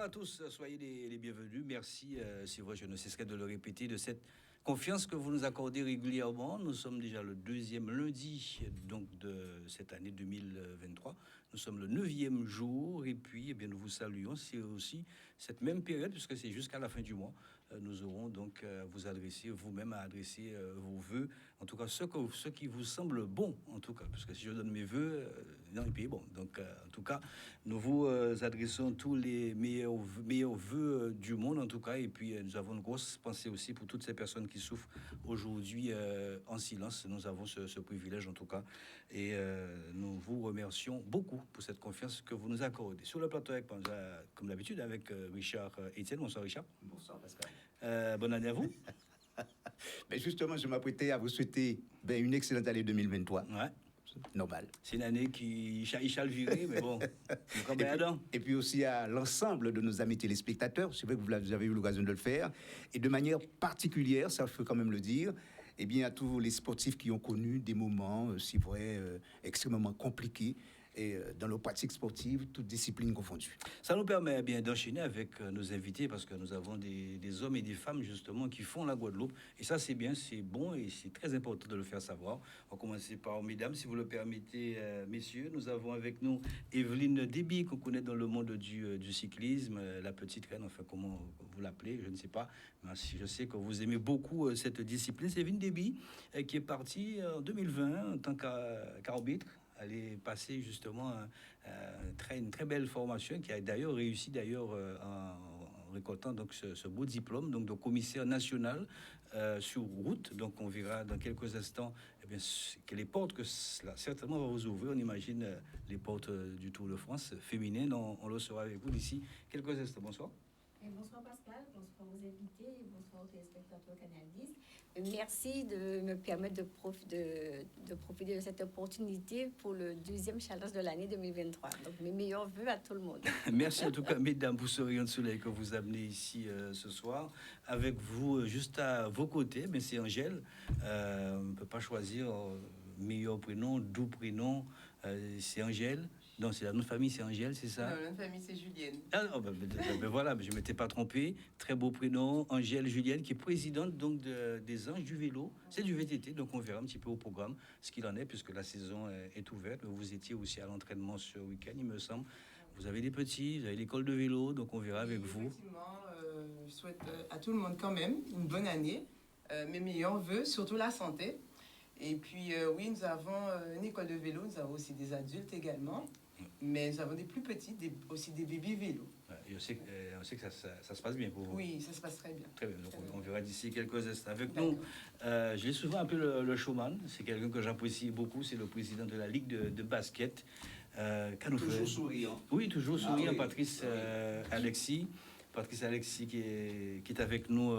Bonsoir à tous, soyez les bienvenus. Merci, c'est vrai, je ne cesserai de le répéter, de cette confiance que vous nous accordez régulièrement. Nous sommes déjà le deuxième lundi donc, de cette année 2023. Nous sommes le 9e jour et puis eh bien, nous vous saluons. C'est aussi cette même période, puisque c'est jusqu'à la fin du mois. Nous aurons donc à vous adresser, vous-même à adresser vos vœux, en tout cas ce qui vous semble bon, en tout cas, parce que si je donne mes vœux, non, il est bon. Donc, en tout cas, nous vous adressons tous les meilleurs vœux du monde, en tout cas, et puis nous avons une grosse pensée aussi pour toutes ces personnes qui souffrent aujourd'hui en silence. Nous avons ce privilège, en tout cas, et nous vous remercions beaucoup pour cette confiance que vous nous accordez. Sur le plateau, comme d'habitude, avec Richard Etienne. Bonsoir, Richard. Bonsoir, Pascal. Bonne année à vous. Mais justement, je m'apprêtais à vous souhaiter une excellente année 2023. Ouais. Normal. C'est une année qui chale virer, mais bon. Et puis aussi à l'ensemble de nos amis téléspectateurs. C'est vrai que vous avez eu l'occasion de le faire. Et de manière particulière, ça je peux quand même le dire, eh bien, à tous les sportifs qui ont connu des moments, c'est vrai, extrêmement compliqués. Et dans nos pratiques sportives, toutes disciplines confondues. Ça nous permet bien d'enchaîner avec nos invités parce que nous avons des hommes et des femmes justement qui font la Guadeloupe. Et ça, c'est bien, c'est bon et c'est très important de le faire savoir. On va commencer par mesdames, si vous le permettez, messieurs. Nous avons avec nous Evelyne Déby, qu'on connaît dans le monde du cyclisme, la petite reine, enfin, comment vous l'appelez, je ne sais pas. Mais je sais que vous aimez beaucoup cette discipline. C'est Evelyne Déby qui est partie en 2020 en tant qu'arbitre. Elle est passée justement une très belle formation qui a d'ailleurs réussi en récoltant donc ce beau diplôme donc de commissaire national sur route. Donc on verra dans quelques instants que les portes que cela certainement va vous ouvrir. On imagine les portes du Tour de France féminine. On le saura avec vous d'ici quelques instants. Bonsoir. Et bonsoir Pascal, bonsoir aux invités et bonsoir aux téléspectateurs Canal 10. Merci de me permettre de profiter de cette opportunité pour le 12e challenge de l'année 2023. Donc mes meilleurs vœux à tout le monde. Merci en tout cas, mesdames, pour ce rayon de soleil que vous amenez ici ce soir. Avec vous, juste à vos côtés, mais c'est Angèle. On ne peut pas choisir meilleur prénom, doux prénom. C'est Angèle. Non, c'est la nom de famille, c'est Angèle, c'est ça? Non, la nom de famille, c'est Julienne. Ah non, voilà, je ne m'étais pas trompé. Très beau prénom, Angèle Julienne, qui est présidente donc des Anges du Vélo. C'est du VTT, donc on verra un petit peu au programme ce qu'il en est, puisque la saison est ouverte. Vous étiez aussi à l'entraînement ce week-end, il me semble. Vous avez des petits, vous avez l'école de vélo, donc on verra avec vous. Effectivement, je souhaite à tout le monde quand même une bonne année. Mes meilleurs vœux, surtout la santé. Et puis, oui, nous avons une école de vélo, nous avons aussi des adultes également. Mais nous avons des plus petits, aussi des bébés vélos. On sait que ça se passe bien pour vous. Oui, ça se passe très bien. Très bien, donc on verra d'ici quelques instants. Avec nous, je l'ai souvent appelé le showman. C'est quelqu'un que j'apprécie beaucoup. C'est le président de la Ligue de basket. Toujours souriant. Oui, toujours souriant, oui. Patrice Alexis. Patrice Alexis qui est avec nous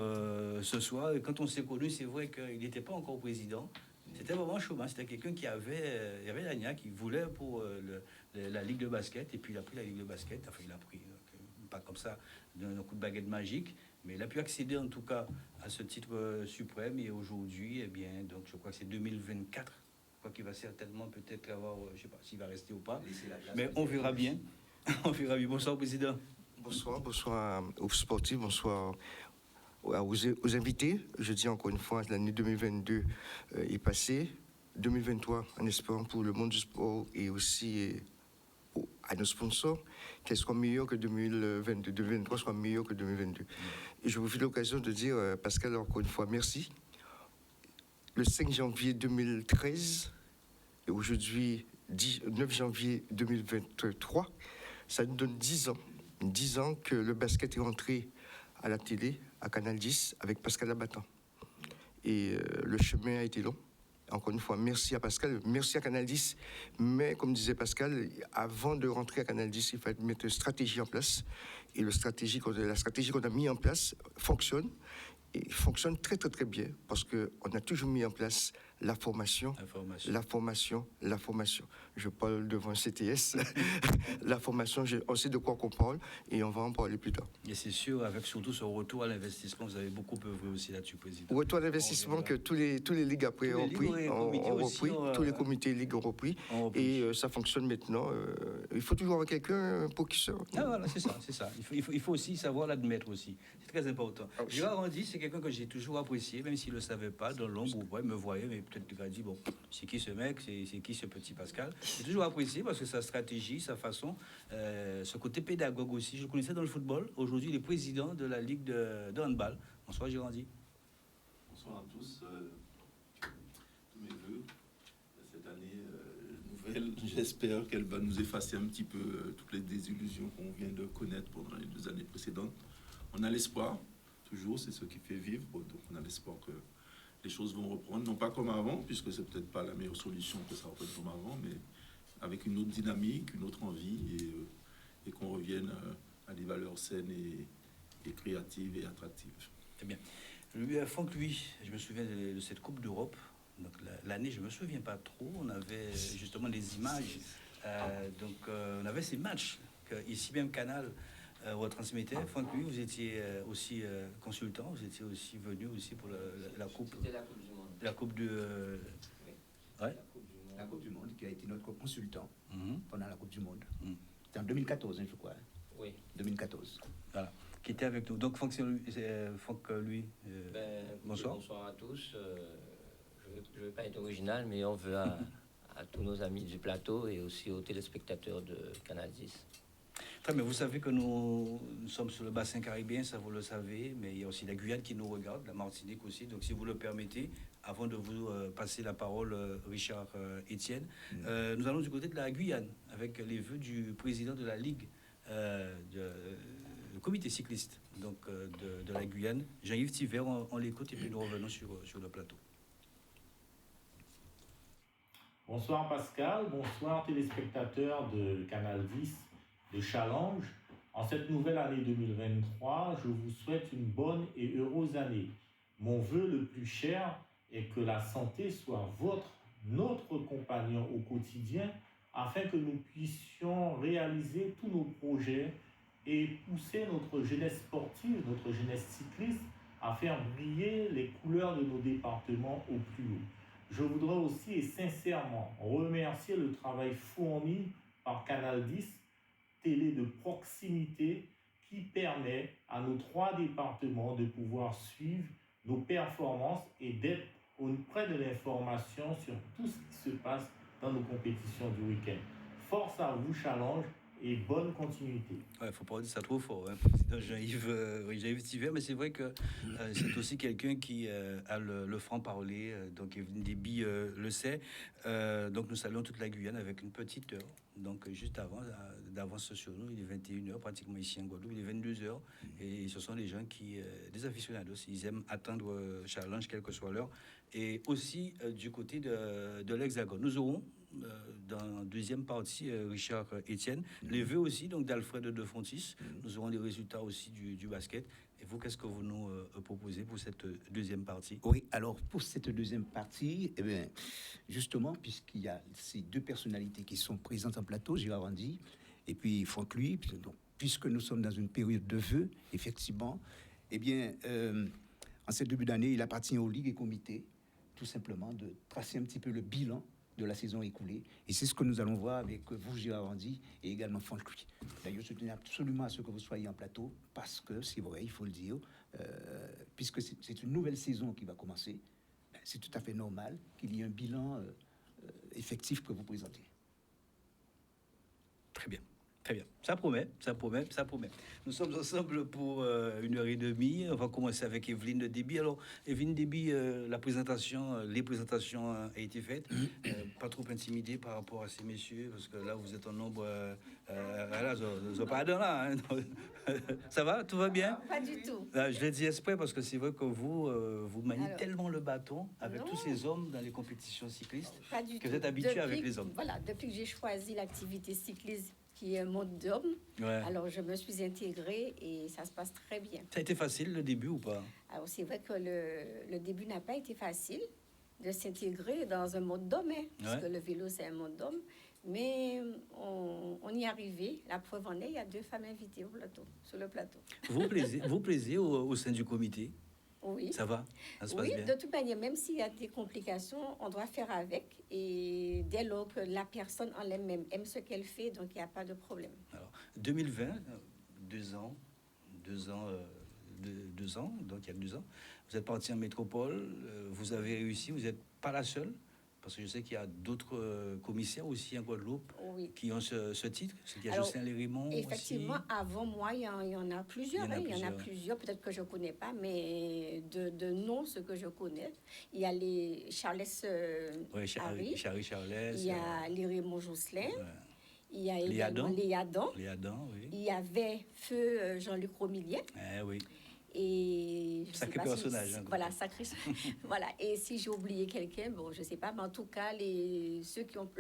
ce soir. Et quand on s'est connus, c'est vrai qu'il n'était pas encore président. C'était vraiment showman, c'était quelqu'un qui avait la niaque, qui voulait pour la Ligue de basket, et puis il a pris la Ligue de basket, enfin il a pris, pas comme ça, d'un coup de baguette magique, mais il a pu accéder en tout cas à ce titre suprême, et aujourd'hui, eh bien, donc je crois que c'est 2024, je crois qu'il va certainement peut-être avoir, je ne sais pas s'il va rester ou pas, mais on verra bien. On verra bien. Bonsoir, Président. Bonsoir aux sportifs, bonsoir aux invités. Je dis encore une fois, l'année 2022 est passée. 2023, en espérant pour le monde du sport et aussi à nos sponsors, qu'elle soit meilleure que 2022. 2023 soit meilleure que 2022. Et je vous fais l'occasion de dire, Pascal, encore une fois, merci. Le 5 janvier 2013 et aujourd'hui, 9 janvier 2023, ça nous donne 10 ans. 10 ans que le basket est rentré à la télé, à Canal 10, avec Pascal Labattant. Et le chemin a été long. Encore une fois, merci à Pascal, merci à Canal 10. Mais comme disait Pascal, avant de rentrer à Canal 10, il fallait mettre une stratégie en place. Et la stratégie qu'on a mis en place fonctionne. Et fonctionne très très très bien parce qu'on a toujours mis en place la formation, Information. la formation. Je parle devant CTS. La formation, on sait de quoi qu'on parle et on va en parler plus tard. Et c'est sûr, avec surtout ce retour à l'investissement, vous avez beaucoup œuvré aussi là-dessus, Président. Retour à l'investissement que tous les ligues après ont repris, tous les comités ligues ont repris, et ça fonctionne maintenant. Il faut toujours avoir quelqu'un pour qui ça. Ah voilà, c'est ça. Il faut aussi savoir l'admettre aussi. C'est très important. Gérard Randy, c'est quelqu'un que j'ai toujours apprécié, même s'il ne le savait pas, dans l'ombre, il me voyait, mais peut-être qu'il a dit, bon, c'est qui ce mec, c'est qui ce petit Pascal. J'ai toujours apprécié parce que sa stratégie, sa façon, ce côté pédagogue aussi. Je le connaissais dans le football. Aujourd'hui, il est président de la Ligue de handball. Bonsoir, Gérard Randy. Bonsoir à tous. Tous mes voeux cette année nouvelle. J'espère qu'elle va nous effacer un petit peu toutes les désillusions qu'on vient de connaître pendant les 2 années précédentes. On a l'espoir, toujours, c'est ce qui fait vivre. Donc on a l'espoir que les choses vont reprendre, non pas comme avant, puisque c'est peut-être pas la meilleure solution que ça reprenne comme avant, mais avec une autre dynamique, une autre envie, et qu'on revienne à des valeurs saines et créatives et attractives. Très bien. Franck, lui, je me souviens de cette Coupe d'Europe. Donc l'année, je ne me souviens pas trop. On avait justement des images. On avait ces matchs que ici même Canal retransmettait. Franck, lui, vous étiez aussi consultant. Vous étiez aussi venu aussi pour la Coupe. C'était la Coupe du Monde. La Coupe de... Oui. Ouais. La Coupe du Monde, qui a été notre consultant pendant la Coupe du Monde. Mhm. C'était en 2014, je crois. Oui. 2014. Voilà. Qui était avec nous. Donc Franck, lui, bonsoir. Bonsoir à tous. Je ne veux pas être original, mais on veut à tous nos amis du plateau et aussi aux téléspectateurs de Canal 10. Très bien, vous savez que nous sommes sur le bassin caribéen, ça vous le savez, mais il y a aussi la Guyane qui nous regarde, la Martinique aussi. Donc si vous le permettez, avant de vous passer la parole, Richard Etienne, nous allons du côté de la Guyane, avec les vœux du président de la Ligue, le comité cycliste donc, de la Guyane, Jean-Yves Thiver. On l'écoute et puis nous revenons sur le plateau. Bonsoir Pascal, bonsoir téléspectateurs de Canal 10 de Challenge. En cette nouvelle année 2023, je vous souhaite une bonne et heureuse année. Mon vœu le plus cher est que la santé soit notre compagnon au quotidien, afin que nous puissions réaliser tous nos projets et pousser notre jeunesse sportive, notre jeunesse cycliste, à faire briller les couleurs de nos départements au plus haut. Je voudrais aussi et sincèrement remercier le travail fourni par Canal 10, télé de proximité, qui permet à nos 3 départements de pouvoir suivre nos performances et d'être auprès de l'information sur tout ce qui se passe dans nos compétitions du week-end. Force à vous, Challenge, et bonne continuité. Il ne faut pas dire ça trop fort, hein, président Jean-Yves Thiver, mais c'est vrai que c'est aussi quelqu'un qui a le franc-parler, donc Evelyne Déby le sait. Donc nous saluons toute la Guyane avec une petite heure, donc juste d'avance sur nous. Il est 21h, pratiquement ici en Guadeloupe, il est 22h, et ce sont des gens qui, des aficionados, ils aiment attendre Challenge, quelle que soit l'heure, et aussi du côté de l'Hexagone. Nous aurons dans la deuxième partie, Richard Etienne, les vœux aussi donc d'Alfred de Fontis. Nous aurons les résultats aussi du basket. Et vous, qu'est-ce que vous nous proposez pour cette deuxième partie? Oui, alors pour cette deuxième partie, eh bien, justement, puisqu'il y a ces 2 personnalités qui sont présentes en plateau, Gérard Randy et puis Franck Lui, donc, puisque nous sommes dans une période de vœux, effectivement, eh bien, en ce début d'année, il appartient aux ligues et comités, tout simplement, de tracer un petit peu le bilan de la saison écoulée. Et c'est ce que nous allons voir avec vous, Gérard Randy, et également Franck Lui. D'ailleurs, je tenais absolument à ce que vous soyez en plateau, parce que c'est vrai, il faut le dire, puisque c'est une nouvelle saison qui va commencer, c'est tout à fait normal qu'il y ait un bilan effectif que vous présentez. Très bien. Très bien, ça promet. Nous sommes ensemble pour 1h30. On va commencer avec Evelyne Déby. Alors, Evelyne Déby, les présentations ont été faites. Pas trop intimidée par rapport à ces messieurs, parce que là, vous êtes en nombre. Voilà, je pardon là. Hein. Ça va, tout va bien? Pas du tout. Je l'ai dit exprès parce que c'est vrai que vous maniez tellement le bâton avec Non. tous ces hommes dans les compétitions cyclistes Pas du que tout. vous êtes habitué Depuis avec les hommes. Voilà, depuis que j'ai choisi l'activité cycliste, qui est un monde d'hommes, Ouais. alors je me suis intégrée et ça se passe très bien. Ça a été facile le début ou pas? Alors c'est vrai que le début n'a pas été facile, de s'intégrer dans un monde d'hommes, hein, parce que le vélo, c'est un monde d'hommes. Mais on y est arrivé. La preuve en est, il y a 2 femmes invitées sur le plateau. Vous plaisez au sein du comité? Oui. Ça va? Ça se passe Oui, bien? de toute manière, même s'il y a des complications, on doit faire avec. Et dès lors que la personne en elle-même aime ce qu'elle fait, donc il n'y a pas de problème. Alors, 2020, 2 ans, donc il y a 2 ans, vous êtes parti en métropole, vous avez réussi, vous n'êtes pas la seule, parce que je sais qu'il y a d'autres commissaires aussi en Guadeloupe Oui. qui ont ce titre. Il y a Alors, Jocelyn Lérimont effectivement, aussi. avant moi, il y en a plusieurs. Il y en a ouais. plusieurs, peut-être que je ne connais pas, mais de nom, ce que je connais. Il y a les Charles Oui, Harry, Charles Charles. il y a les Raymond Jocelyn, il y a Les également Adam. les Adam, Les Adam, oui. il y avait Feu Jean-Luc Romilien. Oui. Et je Sacré sais pas personnage, hein, voilà, sacré. Voilà. Et si j'ai oublié quelqu'un, bon, je sais pas, mais en tout cas, ceux qui ont.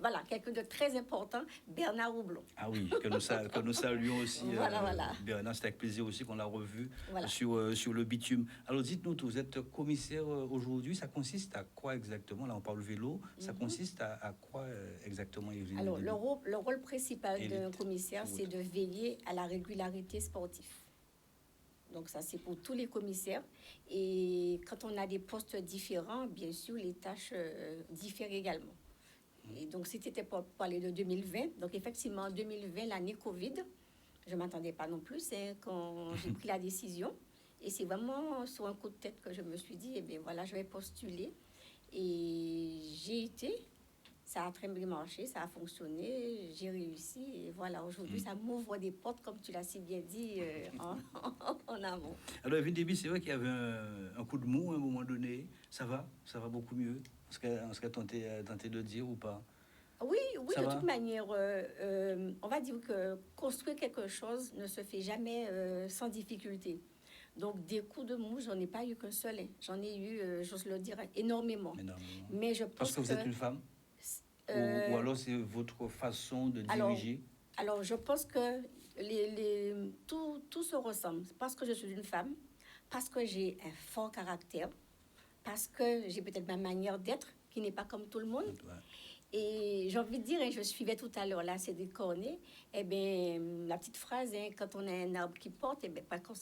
Voilà, quelqu'un de très important, Bernard Roublon. Ah oui, que nous saluons aussi. Voilà. Bernard, c'est avec plaisir aussi qu'on l'a revu Voilà. sur le bitume. Alors dites-nous, vous êtes commissaire aujourd'hui, ça consiste à quoi exactement? Là, on parle vélo, ça consiste à quoi exactement, Evelyne? Alors, le rôle principal Et d'un les- commissaire, oui. c'est de veiller à la régularité sportive. Donc, ça, c'est pour tous les commissaires. Et quand on a des postes différents, bien sûr, les tâches diffèrent également. Et donc, c'était pour parler de 2020. Donc, effectivement, en 2020, l'année Covid, je ne m'attendais pas non plus, c'est quand j'ai pris la décision. Et c'est vraiment sur un coup de tête que je me suis dit, eh bien voilà, je vais postuler. Et j'ai été, ça a très bien marché, ça a fonctionné, j'ai réussi. Et voilà, aujourd'hui, ça m'ouvre des portes, comme tu l'as si bien dit, en amont. Alors, Evelyne Déby, c'est vrai qu'il y avait un coup de mou à un moment donné. Ça va beaucoup mieux. On serait tenté de dire ou pas? Oui, Ça de va? toute manière, on va dire que construire quelque chose ne se fait jamais sans difficulté. Donc, des coups de mou, j'en ai pas eu qu'un seul. Hein. J'en ai eu, j'ose le dire, énormément. Énormément. Mais je pense Parce que vous êtes une femme? euh, Ou alors c'est votre façon de alors, diriger? Alors, je pense que tout se ressemble. Parce que je suis une femme, parce que j'ai un fort caractère, parce que j'ai peut-être ma manière d'être qui n'est pas comme tout le monde. Ouais. Et j'ai envie de dire, hein, je suivais tout à l'heure là, c'est des cornets. Eh bien, la petite phrase, hein, quand on a un arbre qui porte, eh bien, pas quand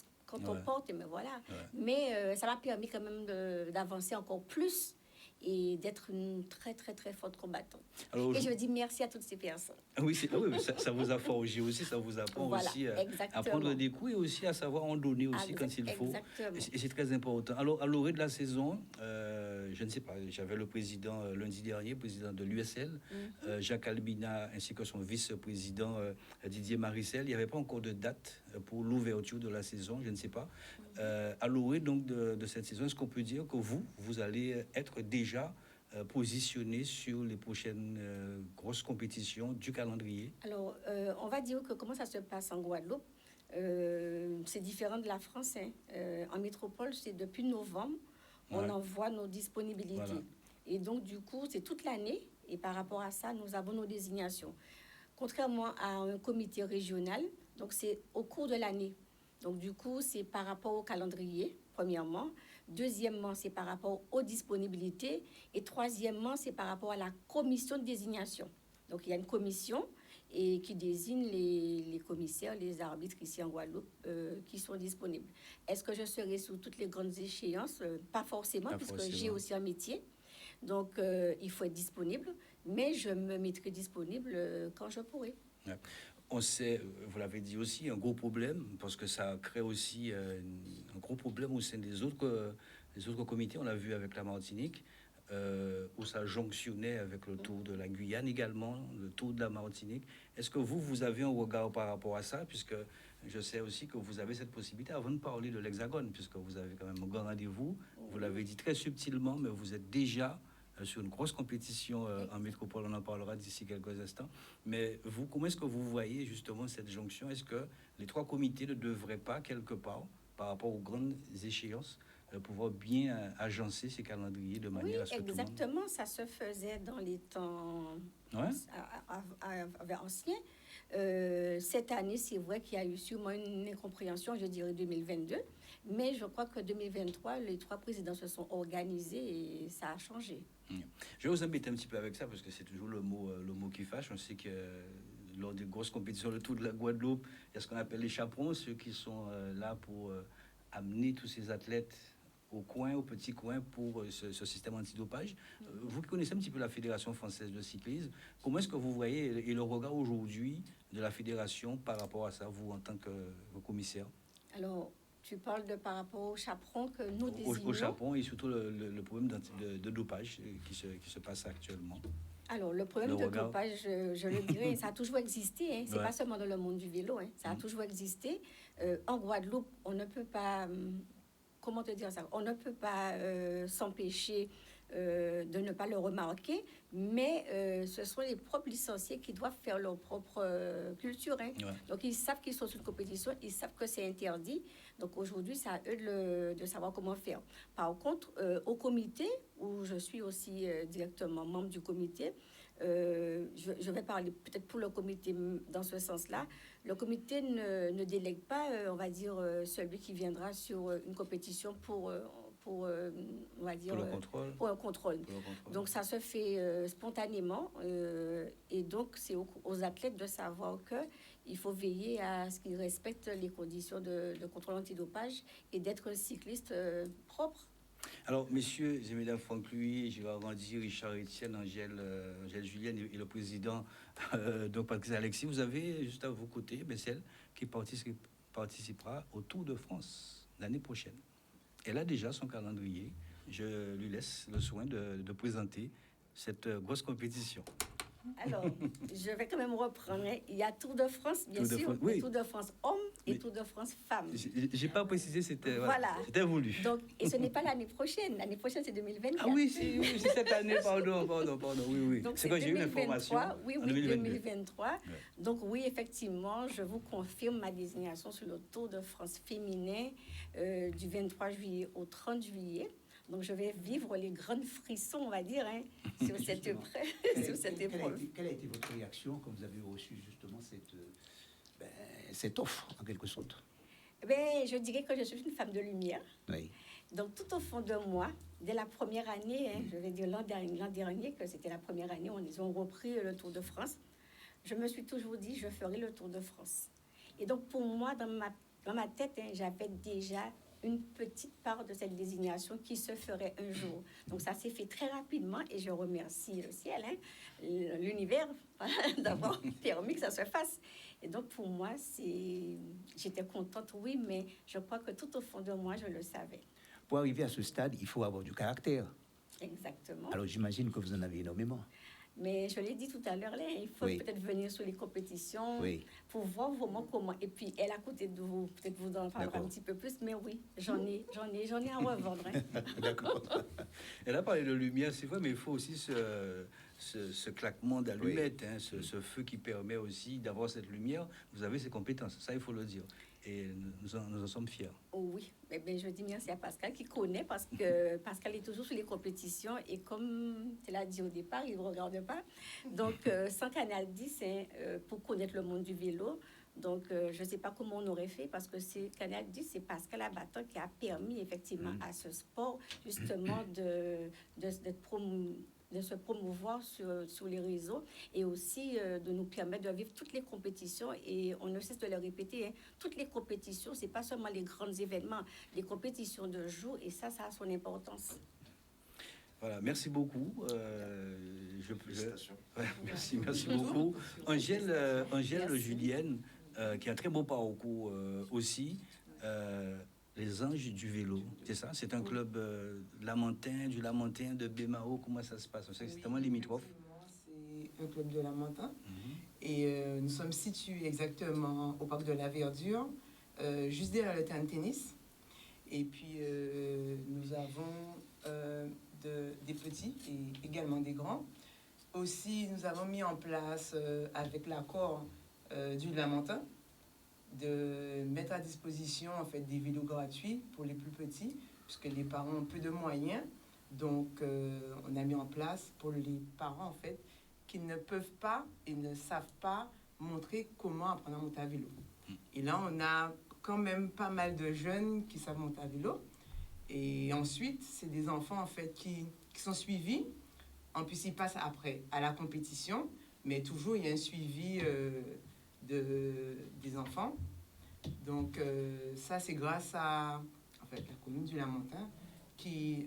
on Ouais. porte, mais voilà. Ouais. Mais ça m'a permis quand même d'avancer encore plus et d'être une très, très, très forte combattante. Alors, Et je dis merci à toutes ces personnes. oui, mais ça vous a forgé aussi, ça vous apprend Voilà, aussi à exactement. prendre des coups et aussi à savoir en donner aussi quand il faut. Exactement. Et c'est très important. Alors, à l'orée de la saison, je ne sais pas, j'avais le président lundi dernier, président de l'USL, Jacques Albina, ainsi que son vice-président Didier Maricel. Il n'y avait pas encore de date pour l'ouverture de la saison, je ne sais pas. À l'orée donc de cette saison, est-ce qu'on peut dire que vous allez être déjà positionné sur les prochaines grosses compétitions du calendrier? Alors, on va dire que comment ça se passe en Guadeloupe, c'est différent de la France. Hein. En métropole, c'est depuis novembre, on Ouais. envoie nos disponibilités. Voilà. Et donc, du coup, c'est toute l'année. Et par rapport à ça, nous avons nos désignations. Contrairement à un comité régional, donc c'est au cours de l'année. Donc, du coup, c'est par rapport au calendrier, premièrement. Deuxièmement, c'est par rapport aux disponibilités. Et troisièmement, c'est par rapport à la commission de désignation. Donc, il y a une commission et qui désigne les commissaires, les arbitres ici en Guadeloupe qui sont disponibles. Est-ce que je serai sous toutes les grandes échéances? Pas forcément, Pas puisque forcément. j'ai aussi un métier. Donc, il faut être disponible. Mais je me mettrai disponible quand je pourrai. Ouais. On sait, vous l'avez dit aussi, un gros problème, parce que ça crée aussi un gros problème au sein des autres comités. On l'a vu avec la Martinique, où ça jonctionnait avec le Tour de la Guyane également, le Tour de la Martinique. Est-ce que vous avez un regard par rapport à ça, puisque je sais aussi que vous avez cette possibilité, avant de parler de l'Hexagone, puisque vous avez quand même un grand rendez-vous, vous l'avez dit très subtilement, mais vous êtes déjà sur une grosse compétition en métropole, on en parlera d'ici quelques instants. Mais vous, comment est-ce que vous voyez justement cette jonction? Est-ce que les trois comités ne devraient pas, quelque part, par rapport aux grandes échéances, pouvoir bien agencer ces calendriers de manière Oui, à ce que tout le monde... exactement. Ça se faisait dans les temps Ouais. anciens. Cette année, c'est vrai qu'il y a eu sûrement une incompréhension, je dirais 2022. Mais je crois que 2023, les 3 présidents se sont organisés et ça a changé. Je vais vous embêter un petit peu avec ça parce que c'est toujours le mot qui fâche. On sait que lors des grosses compétitions, le Tour de la Guadeloupe, il y a ce qu'on appelle les chaperons, ceux qui sont là pour amener tous ces athlètes au petit coin pour ce système antidopage. Vous qui connaissez un petit peu la Fédération française de cyclisme, comment est-ce que vous voyez et le regard aujourd'hui de la fédération par rapport à ça, vous en tant que commissaire? Alors, tu parles de par rapport au chaperon que nous désignons. Au chaperon et surtout le problème de dopage qui se passe actuellement. Alors, le problème de dopage, je le dirais, ça a toujours existé. Hein. C'est pas seulement dans le monde du vélo. Hein. Ça a toujours existé. En Guadeloupe, on ne peut pas... comment te dire ça? On ne peut pas s'empêcher de ne pas le remarquer, mais ce sont les propres licenciés qui doivent faire leur propre culture. Hein. Ouais. Donc, ils savent qu'ils sont sur une compétition, ils savent que c'est interdit. Donc, aujourd'hui, c'est à eux de savoir comment faire. Par contre, au comité, où je suis aussi directement membre du comité, je vais parler peut-être pour le comité dans ce sens-là. Le comité ne délègue pas, on va dire, celui qui viendra sur une compétition pour on va dire, pour un contrôle. Donc, ça se fait spontanément. Et donc, c'est aux athlètes de savoir qu'il faut veiller à ce qu'ils respectent les conditions de contrôle antidopage et d'être cycliste propre. Alors, messieurs et mesdames Franck Louis, Gérard Randy, Richard Etienne, Angèle Julienne et le président donc Patrice Alexis, vous avez juste à vos côtés celle qui participera au Tour de France l'année prochaine. Elle a déjà son calendrier. Je lui laisse le soin de présenter cette grosse compétition. Alors, je vais quand même reprendre. Il y a Tour de France, bien sûr, oui. Tour de France hommes et Tour de France femmes. J'ai pas précisé, c'était voulu. Donc, et ce n'est pas l'année prochaine. L'année prochaine, c'est 2024. Ah oui, c'est cette année, pardon. Oui. Donc, c'est quand j'ai eu l'information. Oui, 2023. Ouais. Donc, oui, effectivement, je vous confirme ma désignation sur le Tour de France féminin du 23 juillet au 30 juillet. Donc, je vais vivre les grands frissons, on va dire, sur cette épreuve. Quelle a été votre réaction quand vous avez reçu justement cette offre, en quelque sorte? Je dirais que je suis une femme de lumière. Oui. Donc, tout au fond de moi, dès la première année, je vais dire l'an dernier, que c'était la première année où ils ont repris le Tour de France, je me suis toujours dit, je ferai le Tour de France. Et donc, pour moi, dans ma tête, j'avais déjà une petite part de cette désignation qui se ferait un jour. Donc, ça s'est fait très rapidement et je remercie le ciel, l'univers, d'avoir permis que ça se fasse. Et donc, pour moi, j'étais contente, oui, mais je crois que tout au fond de moi, je le savais. Pour arriver à ce stade, il faut avoir du caractère. Exactement. Alors, j'imagine que vous en avez énormément. Mais je l'ai dit tout à l'heure, là, il faut peut-être venir sur les compétitions pour voir vraiment comment. Et puis, elle à côté de vous, peut-être vous en parlera un petit peu plus, mais oui, j'en ai à revendre. D'accord. Elle a parlé de lumière, c'est vrai, mais il faut aussi ce claquement d'allumettes, ce feu qui permet aussi d'avoir cette lumière. Vous avez ces compétences, ça, il faut le dire. Et nous en sommes fiers. Oh oui, mais je dis merci à Pascal qui connaît, parce que Pascal est toujours sur les compétitions et comme tu l'as dit au départ, il ne regarde pas. Donc, sans Canal 10, pour connaître le monde du vélo, donc je ne sais pas comment on aurait fait, parce que c'est Canal 10, c'est Pascal Abattant qui a permis effectivement à ce sport justement de se promouvoir sur les réseaux et aussi de nous permettre de vivre toutes les compétitions. Et on ne cesse de le répéter, toutes les compétitions, ce n'est pas seulement les grands événements, les compétitions de jour, et ça a son importance. Voilà, merci beaucoup. Merci beaucoup. Angèle Julienne, qui a un très beau parcours aussi. Les Anges du vélo, c'est ça? C'est un club lamentin, du Lamentin, de Bémao. Comment ça se passe? C'est tellement limitrophe. C'est un club de Lamentin. Et nous sommes situés exactement au parc de la Verdure, juste derrière le terrain de tennis. Et puis, nous avons des petits et également des grands. Aussi, nous avons mis en place, avec l'accord du Lamentin, de mettre à disposition en fait des vélos gratuits pour les plus petits, puisque les parents ont peu de moyens. Donc, on a mis en place pour les parents, en fait, qui ne peuvent pas et ne savent pas montrer comment apprendre à monter à vélo. Et là, on a quand même pas mal de jeunes qui savent monter à vélo. Et ensuite, c'est des enfants, en fait, qui sont suivis. En plus, ils passent après à la compétition, mais toujours, il y a un suivi des enfants. Donc, ça, c'est grâce à en fait, la commune du Lamentin qui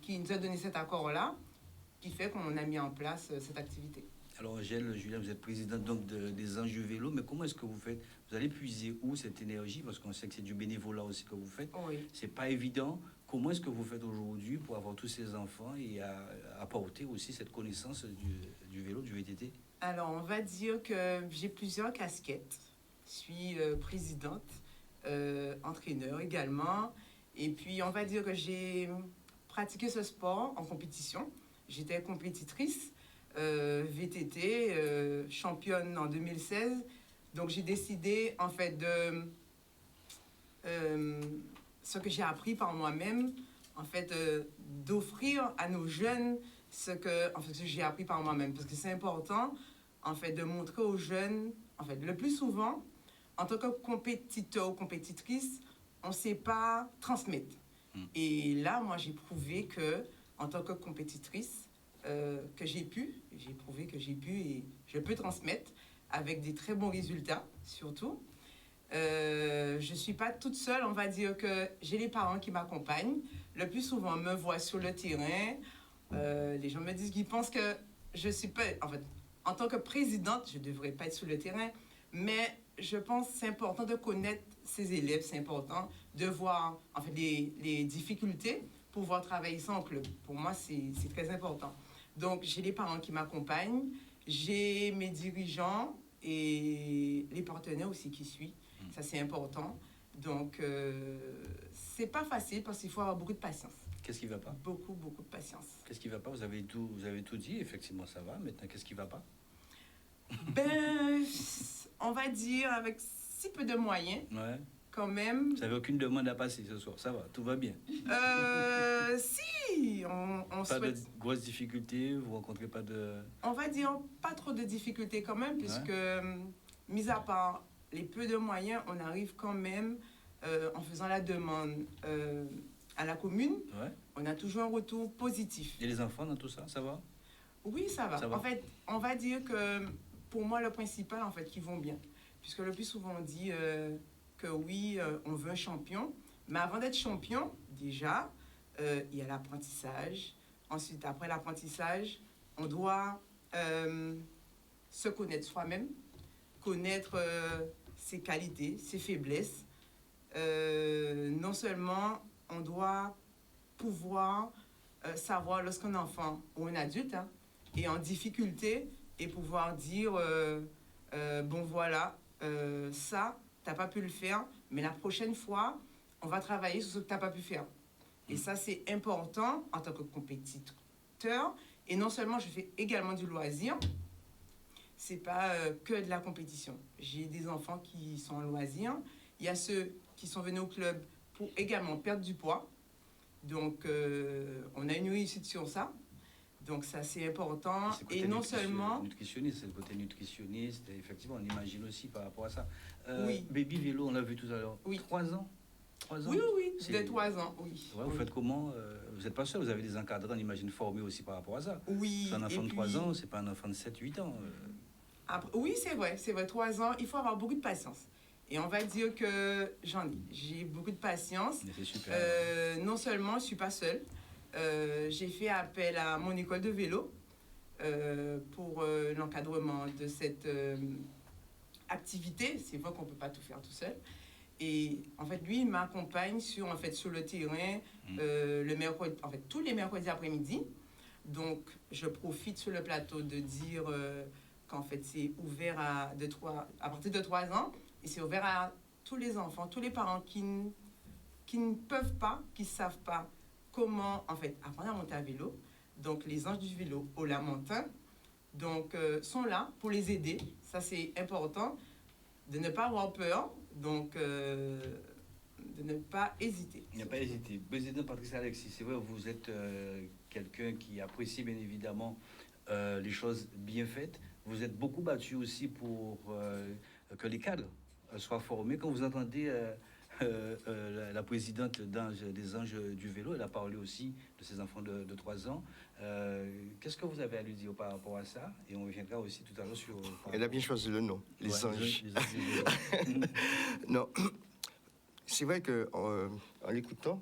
nous a donné cet accord-là, qui fait qu'on a mis en place cette activité. Alors, Angèle, Julien, vous êtes présidente donc des Anges du Vélo, mais comment est-ce que vous faites? Vous allez puiser où cette énergie? Parce qu'on sait que c'est du bénévolat aussi que vous faites. Oui. C'est pas évident. Comment est-ce que vous faites aujourd'hui pour avoir tous ces enfants et apporter aussi cette connaissance du vélo, du VTT? Alors, on va dire que j'ai plusieurs casquettes. Je suis présidente, entraîneur également. Et puis, on va dire que j'ai pratiqué ce sport en compétition. J'étais compétitrice VTT, championne en 2016. Donc, j'ai décidé, en fait, de... ce que j'ai appris par moi-même, en fait, d'offrir à nos jeunes ce que j'ai appris par moi-même. Parce que c'est important, en fait, de montrer aux jeunes, en fait, le plus souvent, en tant que compétiteur ou compétitrice, on ne sait pas transmettre. Et là, moi, j'ai prouvé que, en tant que compétitrice, que j'ai prouvé que j'ai pu et je peux transmettre avec des très bons résultats, surtout. Je ne suis pas toute seule, on va dire que j'ai les parents qui m'accompagnent. Le plus souvent, on me voit sur le terrain. Les gens me disent qu'ils pensent que je suis pas... En fait, en tant que présidente, je ne devrais pas être sur le terrain, mais je pense que c'est important de connaître ses élèves, c'est important de voir en fait, les difficultés pour pouvoir travailler ça en club. Pour moi, c'est très important. Donc, j'ai les parents qui m'accompagnent, j'ai mes dirigeants et les partenaires aussi qui suivent. Ça, c'est important. Donc, c'est pas facile parce qu'il faut avoir beaucoup de patience. Qu'est-ce qui ne va pas? Beaucoup de patience. Qu'est-ce qui ne va pas? Vous avez tout dit, effectivement, ça va. Maintenant, qu'est-ce qui ne va pas? Ben, on va dire avec si peu de moyens, Ouais. quand même. Vous n'avez aucune demande à passer ce soir, ça va, tout va bien. Si, on Pas souhaite... de grosses difficultés, vous rencontrez pas de... On va dire pas trop de difficultés quand même, puisque, mis à part les peu de moyens, on arrive quand même, en faisant la demande à la commune, Ouais. on a toujours un retour positif. Et les enfants dans tout ça, ça va? Oui, ça va. Ça va. En fait, on va dire que pour moi, le principal, en fait, qu'ils vont bien. Puisque le plus souvent, on dit que oui, on veut un champion. Mais avant d'être champion, déjà, il y a l'apprentissage. Ensuite, après l'apprentissage, on doit se connaître soi-même, connaître ses qualités, ses faiblesses. Non seulement, on doit pouvoir savoir lorsqu'un enfant ou un adulte est en difficulté et pouvoir dire bon voilà, ça, tu n'as pas pu le faire, mais la prochaine fois, on va travailler sur ce que tu n'as pas pu faire. Et ça, c'est important en tant que compétiteur. Et non seulement je fais également du loisir, c'est pas que de la compétition. J'ai des enfants qui sont en loisir. Il y a ceux qui sont venus au club pour également perdre du poids. Donc, on a une réussite sur ça. Donc, ça, c'est important. Et non seulement... Nutritionniste, c'est le côté nutritionniste. Effectivement, on imagine aussi par rapport à ça. Oui. Baby vélo, on l'a vu tout à l'heure. Oui. 3 ans? 3 ans? Oui, C'est- de 3 ans, oui. Ouais, vous faites comment? Vous n'êtes pas seul, vous avez des encadrants, on imagine, formés aussi par rapport à ça. Oui. C'est un enfant et de 3 puis, ans, c'est pas un enfant de 7-8 ans. après, oui, c'est vrai, 3 ans. Il faut avoir beaucoup de patience. Et on va dire que j'ai beaucoup de patience. Mais c'est super. Non seulement je ne suis pas seule, j'ai fait appel à mon école de vélo pour l'encadrement de cette activité. C'est vrai qu'on ne peut pas tout faire tout seul. Et en fait, lui, il m'accompagne sur le terrain le mercredi, en fait, tous les mercredis après-midi. Donc, je profite sur le plateau de dire qu'en fait, c'est ouvert à partir de 3 ans. Et c'est ouvert à tous les enfants, tous les parents qui ne peuvent pas, qui ne savent pas comment, en fait, apprendre à monter à vélo. Donc, les Anges du vélo au Lamentin sont là pour les aider. Ça, c'est important, de ne pas avoir peur. Donc, de ne pas hésiter. Il n'y a pas hésité. Président Patrice Alexis, c'est vrai, vous êtes quelqu'un qui apprécie bien évidemment les choses bien faites. Vous êtes beaucoup battu aussi pour que les cadres soient formés. Quand vous entendez la présidente des Anges du Vélo, elle a parlé aussi de ses enfants de 3 ans. Qu'est-ce que vous avez à lui dire par rapport à ça? Et on reviendra aussi tout à l'heure sur... Elle a bien choisi le nom, les Ouais, anges. les anges du vélo. Non, c'est vrai qu'en l'écoutant,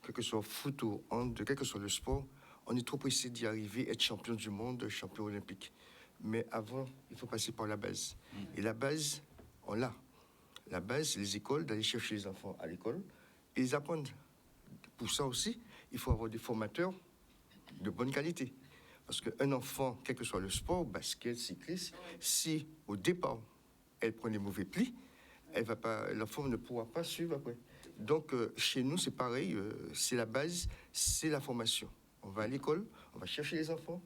quel que soit foot ou hand, quel que soit le sport, on est trop pressé d'y arriver, être champion du monde, champion olympique. Mais avant, il faut passer par la base. Et la base, on l'a. La base, c'est les écoles, d'aller chercher les enfants à l'école et les apprendre. Pour ça aussi, il faut avoir des formateurs de bonne qualité. Parce qu'un enfant, quel que soit le sport, basket, cycliste, si au départ, elle prend les mauvais plis, l'enfant ne pourra pas suivre après. Donc, chez nous, c'est pareil, c'est la base, c'est la formation. On va à l'école, on va chercher les enfants,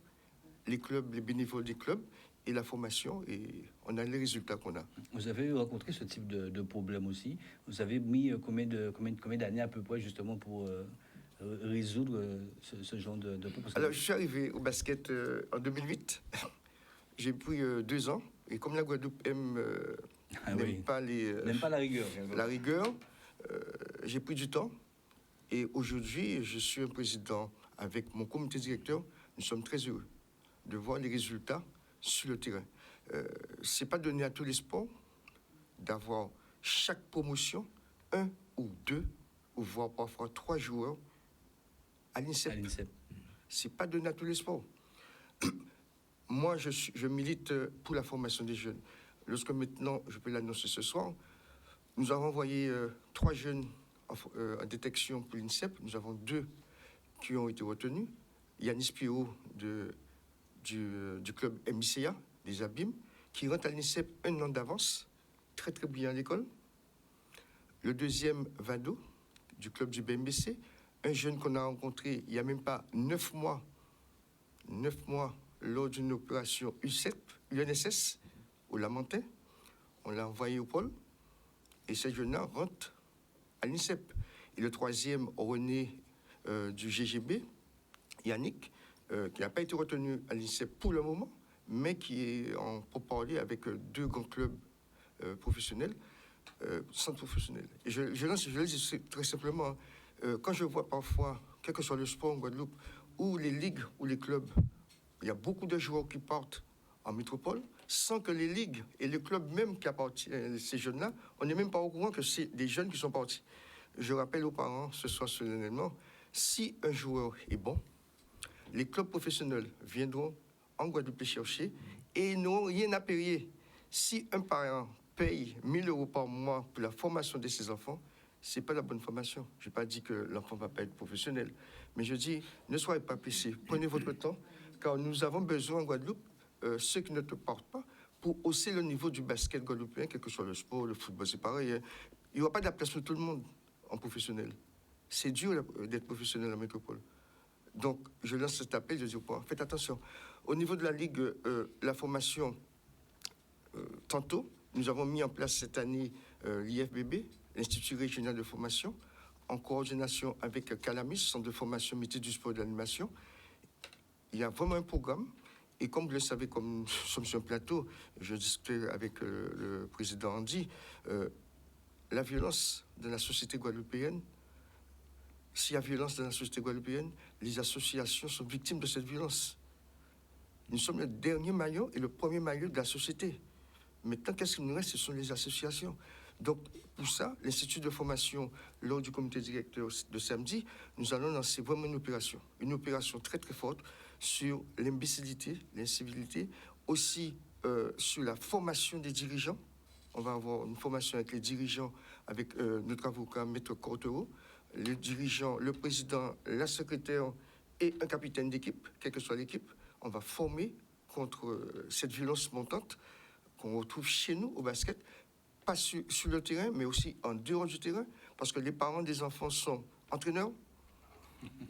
les clubs, les bénévoles des clubs, et la formation, et on a les résultats qu'on a. Vous avez rencontré ce type de problème aussi. Vous avez mis combien d'années à peu près justement pour résoudre ce genre de problème? Alors, je suis arrivé au basket en 2008. J'ai pris 2 ans, et comme la Guadeloupe n'aime pas la rigueur. La rigueur, j'ai pris du temps. Et aujourd'hui, je suis un président avec mon comité directeur. Nous sommes très heureux de voir les résultats sur le terrain. C'est pas donné à tous les sports d'avoir chaque promotion 1 ou 2 ou voire parfois 3 joueurs à l'INSEP. C'est pas donné à tous les sports. Moi, je milite pour la formation des jeunes. Lorsque maintenant, je peux l'annoncer ce soir, nous avons envoyé 3 jeunes en détection pour l'INSEP. Nous avons 2 qui ont été retenus. Yanis Pio du club MICA, des Abîmes, qui rentre à l'INSEP 1 an d'avance, très très brillant à l'école. Le deuxième, Vado, du club du BMBC, un jeune qu'on a rencontré il n'y a même pas 9 mois, lors d'une opération UNSS, au Lamentin. On l'a envoyé au pôle, et ce jeune-là rentre à l'INSEP. Et le troisième, René du GGB, Yannick, qui n'a pas été retenu à l'INSEP pour le moment, mais qui est en pourparlers avec 2 grands clubs professionnels, centres professionnels. Et je le dis très simplement, quand je vois parfois, quel que soit le sport en Guadeloupe, ou les ligues ou les clubs, il y a beaucoup de joueurs qui partent en métropole, sans que les ligues et les clubs même qui appartiennent à ces jeunes-là, on n'est même pas au courant que c'est des jeunes qui sont partis. Je rappelle aux parents, ce soir solennellement, si un joueur est bon, les clubs professionnels viendront en Guadeloupe les chercher et n'auront rien à payer. Si un parent paye 1 000 € par mois pour la formation de ses enfants, ce n'est pas la bonne formation. Je n'ai pas dit que l'enfant ne va pas être professionnel, mais je dis, ne soyez pas pressés, prenez votre temps, car nous avons besoin en Guadeloupe, ceux qui ne te portent pas, pour hausser le niveau du basket guadeloupéen, quel que soit le sport, le football, c'est pareil. Il n'y aura pas de la place pour tout le monde en professionnel. C'est dur d'être professionnel en métropole. Donc, je lance cet appel, je dis au point, faites attention. Au niveau de la Ligue, la formation, tantôt, nous avons mis en place cette année l'IFBB, l'Institut régional de formation, en coordination avec Calamis, Centre de formation métier du sport et de l'animation. Il y a vraiment un programme. Et comme vous le savez, comme nous sommes sur un plateau, je discutais avec le président Andy, la violence de la société guadeloupéenne, s'il y a violence dans la société guadeloupéenne, les associations sont victimes de cette violence. Nous sommes le dernier maillon et le premier maillon de la société. Maintenant, qu'est-ce qu'il nous reste? Ce sont les associations. Donc, pour ça, l'Institut de formation, lors du comité directeur de samedi, nous allons lancer vraiment une opération très très forte sur l'imbécilité, l'incivilité, aussi sur la formation des dirigeants. On va avoir une formation avec les dirigeants, avec notre avocat, Maître Cortero, les dirigeants, le président, la secrétaire et un capitaine d'équipe, quelle que soit l'équipe. On va former contre cette violence montante qu'on retrouve chez nous au basket, pas sur le terrain, mais aussi en dehors du terrain, parce que les parents des enfants sont entraîneurs,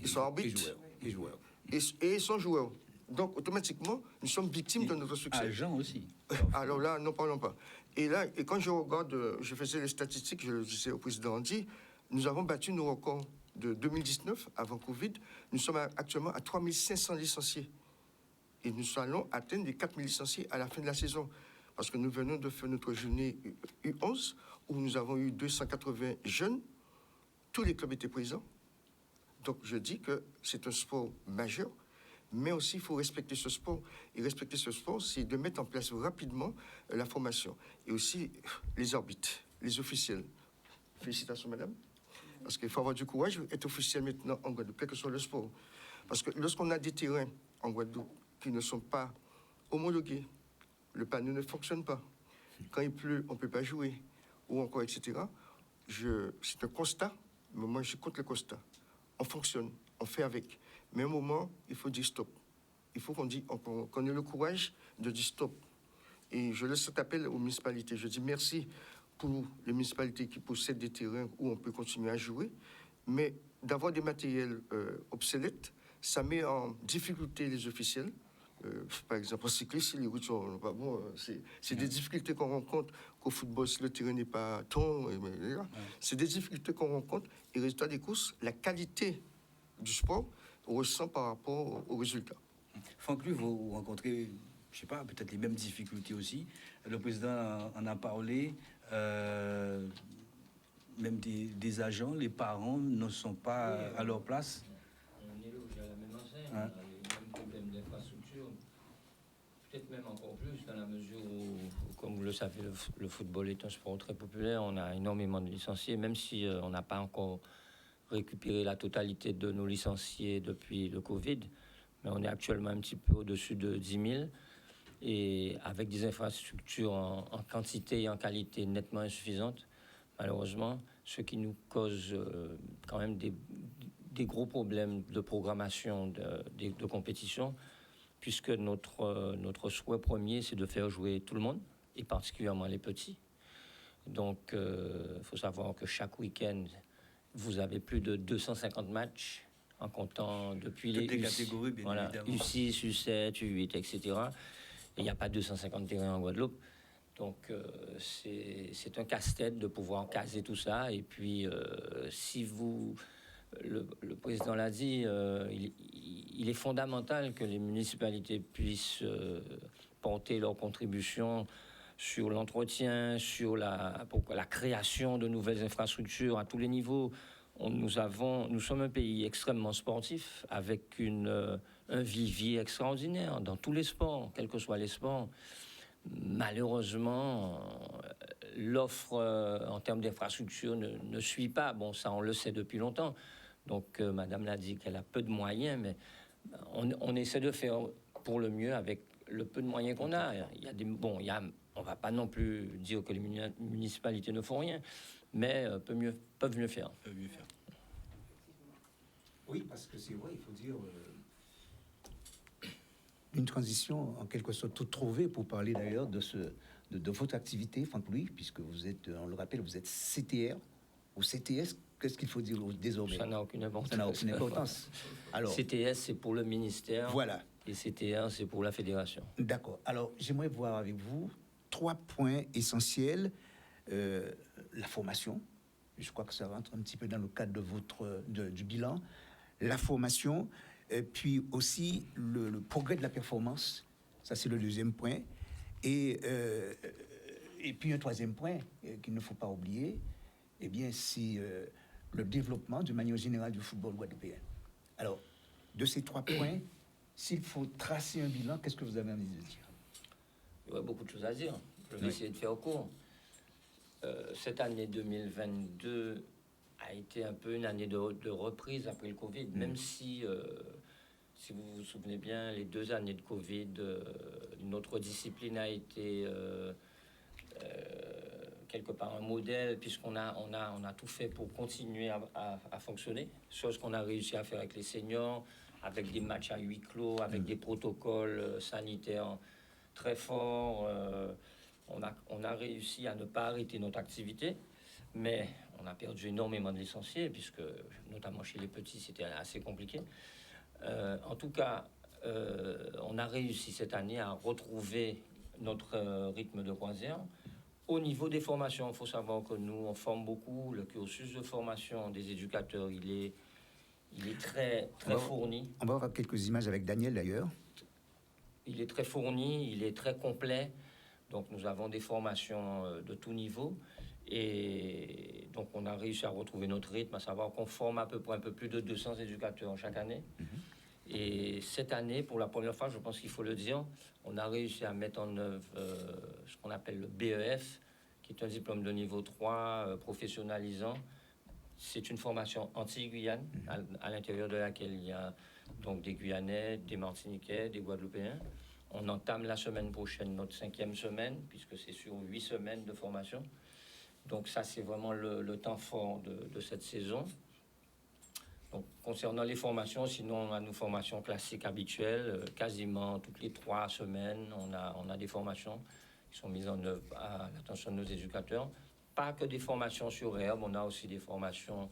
ils sont arbitres, Et joueurs. et ils sont joueurs. Donc, automatiquement, nous sommes victimes de notre succès. Agents aussi. Alors là, n'en parlons pas. Et là, et quand je regarde, je faisais les statistiques, je le disais au président Andy, nous avons battu nos records de 2019, avant Covid. Nous sommes actuellement à 3500 licenciés. Et nous allons atteindre les 4000 licenciés à la fin de la saison. Parce que nous venons de faire notre journée U11, où nous avons eu 280 jeunes. Tous les clubs étaient présents. Donc, je dis que c'est un sport majeur, mais aussi il faut respecter ce sport. Et respecter ce sport, c'est de mettre en place rapidement la formation. Et aussi les arbitres, les officiels. Félicitations, madame. Parce qu'il faut avoir du courage d'être officiel maintenant en Guadeloupe, quel que soit le sport. Parce que lorsqu'on a des terrains en Guadeloupe qui ne sont pas homologués, le panneau ne fonctionne pas. Quand il pleut, on ne peut pas jouer, ou encore, etc. C'est un constat, mais moi, je compte le constat. On fonctionne, on fait avec. Mais à un moment, il faut dire stop. Il faut qu'on ait le courage de dire stop. Et je laisse cet appel aux municipalités. Je dis merci pour les municipalités qui possèdent des terrains où on peut continuer à jouer. Mais d'avoir des matériels obsolètes, ça met en difficulté les officiels. Par exemple, en cyclisme, si les routes sont pas bonnes, c'est des difficultés qu'on rencontre qu'au football, si le terrain n'est pas ton. C'est des difficultés qu'on rencontre. Et résultat des courses, la qualité du sport ressent par rapport aux résultats. Franck, lui, vous rencontrez, je ne sais pas, peut-être les mêmes difficultés aussi. Le président en a parlé. Même des agents, les parents ne sont pas à leur place. On est logé à la même enseigne, on a les mêmes problèmes d'infrastructure, peut-être même encore plus dans la mesure où, comme vous le savez, le football est un sport très populaire, on a énormément de licenciés, même si on n'a pas encore récupéré la totalité de nos licenciés depuis le Covid, mais on est actuellement un petit peu au-dessus de 10 000, et avec des infrastructures en quantité et en qualité nettement insuffisantes, malheureusement, ce qui nous cause quand même des gros problèmes de programmation de compétition, puisque notre souhait premier, c'est de faire jouer tout le monde, et particulièrement les petits. Donc, il faut savoir que chaque week-end, vous avez plus de 250 matchs, en comptant depuis toutes les U6, catégories, bien voilà, évidemment. U6, U7, U8, etc. Et il n'y a pas 250 terrains en Guadeloupe. Donc, c'est un casse-tête de pouvoir caser tout ça. Et puis, si vous... Le président l'a dit, il est fondamental que les municipalités puissent porter leur contribution sur l'entretien, sur la création de nouvelles infrastructures à tous les niveaux. Nous sommes un pays extrêmement sportif, avec un vivier extraordinaire dans tous les sports, quels que soient les sports. Malheureusement, l'offre en termes d'infrastructure ne suit pas. Bon, ça, on le sait depuis longtemps. Donc, Madame l'a dit qu'elle a peu de moyens, mais on essaie de faire pour le mieux avec le peu de moyens qu'on a. On ne va pas non plus dire que les municipalités ne font rien, mais peuvent mieux faire. Oui, parce que c'est vrai, il faut dire une transition en quelque sorte toute trouvée pour parler d'ailleurs de votre activité, Franck Louis, puisque vous êtes, on le rappelle, vous êtes CTR ou CTS. Qu'est-ce qu'il faut dire désormais? Ça n'a aucune importance. Ça n'a aucune importance. Alors, CTS, c'est pour le ministère. Voilà. Et CTR, c'est pour la fédération. D'accord. Alors, j'aimerais voir avec vous 3 points essentiels. La formation. Je crois que ça rentre un petit peu dans le cadre du bilan. La formation, et puis aussi le progrès de la performance. Ça, c'est le deuxième point. Et puis un troisième point qu'il ne faut pas oublier, eh bien, c'est le développement de manière générale du football guadeloupéen. Alors, de ces 3 points, s'il faut tracer un bilan, qu'est-ce que vous avez envie de dire? Il y aurait beaucoup de choses à dire. Je vais essayer de faire court. Cette année 2022 a été un peu une année de reprise après le Covid, même si vous vous souvenez bien, les 2 années de Covid, notre discipline a été quelque part un modèle, puisqu'on a tout fait pour continuer à fonctionner, chose qu'on a réussi à faire avec les seniors, avec des matchs à huis clos, avec des protocoles sanitaires très forts. On a réussi à ne pas arrêter notre activité, mais on a perdu énormément de licenciés, puisque notamment chez les petits, c'était assez compliqué. En tout cas, On a réussi cette année à retrouver notre rythme de croisière. Au niveau des formations, il faut savoir que nous, on forme beaucoup. Le cursus de formation des éducateurs, il est très fourni. On va voir quelques images avec Daniel d'ailleurs. Il est très fourni, il est très complet. Donc nous avons des formations de tout niveau. Et donc on a réussi à retrouver notre rythme, à savoir qu'on forme à peu près un peu plus de 200 éducateurs chaque année. Et cette année, pour la première fois, je pense qu'il faut le dire, on a réussi à mettre en œuvre ce qu'on appelle le BEF, qui est un diplôme de niveau 3 professionnalisant. C'est une formation anti-Guyane, à l'intérieur de laquelle il y a donc des Guyanais, des Martiniquais, des Guadeloupéens. On entame la semaine prochaine notre 5e semaine, puisque c'est sur 8 semaines de formation. Donc ça, c'est vraiment le temps fort de cette saison. Donc, concernant les formations, sinon on a nos formations classiques habituelles, quasiment toutes les 3 semaines, on a des formations qui sont mises en œuvre à l'attention de nos éducateurs. Pas que des formations sur herbe, on a aussi des formations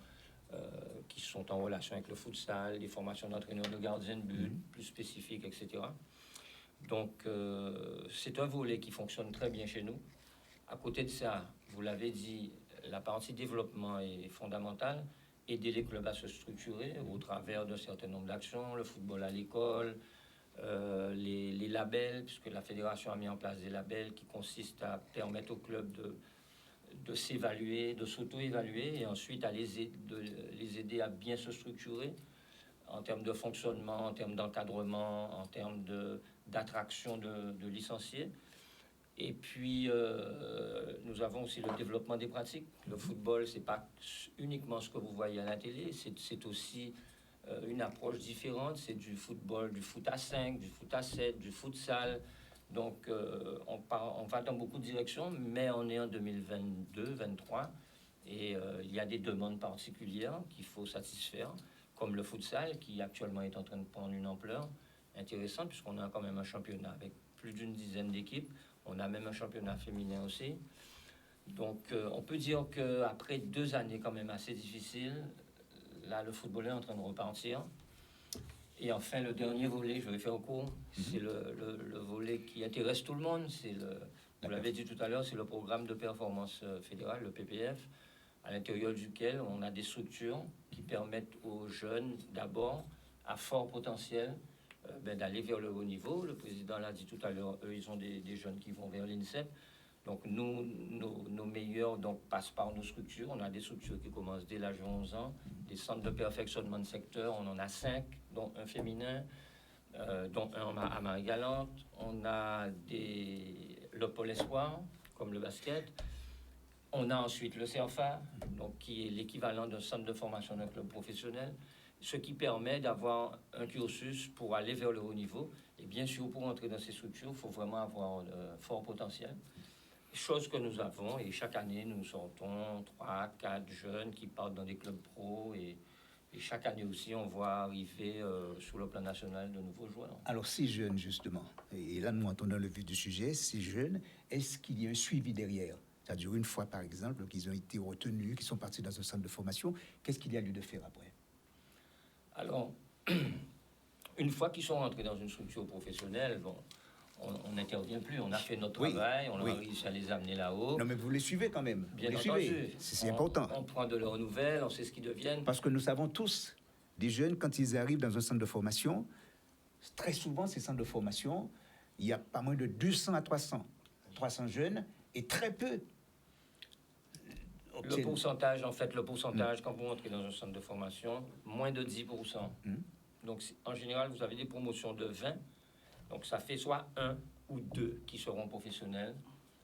qui sont en relation avec le futsal, des formations d'entraîneurs de gardiens de but, plus spécifiques, etc. Donc, c'est un volet qui fonctionne très bien chez nous. À côté de ça, vous l'avez dit, la partie développement est fondamentale. Aider les clubs à se structurer au travers d'un certain nombre d'actions, le football à l'école, les labels, puisque la fédération a mis en place des labels qui consistent à permettre aux clubs de s'évaluer, de s'auto-évaluer et ensuite à les aider à bien se structurer en termes de fonctionnement, en termes d'encadrement, en termes d'attraction de licenciés. Et puis, nous avons aussi le développement des pratiques. Le football, ce n'est pas uniquement ce que vous voyez à la télé, c'est aussi une approche différente. C'est du football, du foot à 5, du foot à 7, du futsal. Donc, on va dans beaucoup de directions, mais on est en 2022-2023 et il y a des demandes particulières qu'il faut satisfaire, comme le futsal, qui actuellement est en train de prendre une ampleur intéressante, puisqu'on a quand même un championnat avec plus d'une dizaine d'équipes. On a même un championnat féminin aussi. Donc, on peut dire qu'après 2 années quand même assez difficiles, là, le football est en train de repartir. Et enfin, le dernier volet, je vais faire court, c'est le volet qui intéresse tout le monde. Vous l'avez dit tout à l'heure, c'est le programme de performance fédérale, le PPF, à l'intérieur duquel on a des structures qui permettent aux jeunes, d'abord, à fort potentiel, d'aller vers le haut niveau. Le président l'a dit tout à l'heure, eux, ils ont des jeunes qui vont vers l'INSEP. Donc, nos meilleurs passent par nos structures. On a des structures qui commencent dès l'âge de 11 ans. Des centres de perfectionnement de secteur, on en a 5, dont un féminin, dont un à Marie-Galante. On a le pôle espoir, comme le basket. On a ensuite le CFA, donc, qui est l'équivalent d'un centre de formation d'un club professionnel, ce qui permet d'avoir un cursus pour aller vers le haut niveau. Et bien sûr, pour entrer dans ces structures, il faut vraiment avoir un fort potentiel. Chose que nous avons, et chaque année, nous sortons 3, 4 jeunes qui partent dans des clubs pro, et chaque année aussi, on voit arriver sur le plan national de nouveaux joueurs. Alors, ces jeunes, justement, et là, nous entendons le vif du sujet, ces jeunes, est-ce qu'il y a un suivi derrière ? C'est-à-dire, une fois, par exemple, qu'ils ont été retenus, qu'ils sont partis dans un centre de formation, qu'est-ce qu'il y a lieu de faire après ? Alors, une fois qu'ils sont rentrés dans une structure professionnelle, bon, on n'intervient plus, on a fait notre travail, on a réussi à les amener là-haut. Non, mais vous les suivez quand même. Bien vous les entendu. suivez. C'est important. On prend de leurs nouvelles, on sait ce qu'ils deviennent. Parce que nous savons tous, des jeunes, quand ils arrivent dans un centre de formation, très souvent, ces centres de formation, il y a pas moins de 200 à 300 jeunes, et très peu. Le pourcentage, quand vous entrez dans un centre de formation, moins de 10%. Donc, en général, vous avez des promotions de 20. Donc, ça fait soit 1 ou 2 qui seront professionnels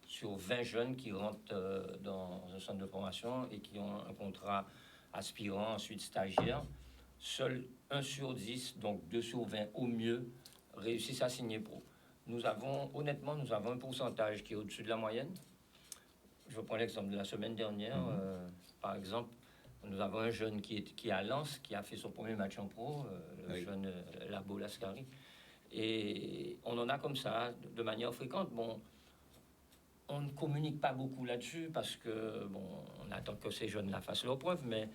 sur 20 jeunes qui rentrent dans un centre de formation et qui ont un contrat aspirant, ensuite stagiaire. Seul 1 sur 10, donc 2 sur 20 au mieux, réussissent à signer pro. Honnêtement, nous avons un pourcentage qui est au-dessus de la moyenne. Je prends l'exemple de la semaine dernière. Par exemple, nous avons un jeune qui est à Lens, qui a fait son premier match en pro, le jeune Labo Lascari. Et on en a comme ça, de manière fréquente. Bon, on ne communique pas beaucoup là-dessus parce que, bon, on attend que ces jeunes-là fassent leurs preuves, mais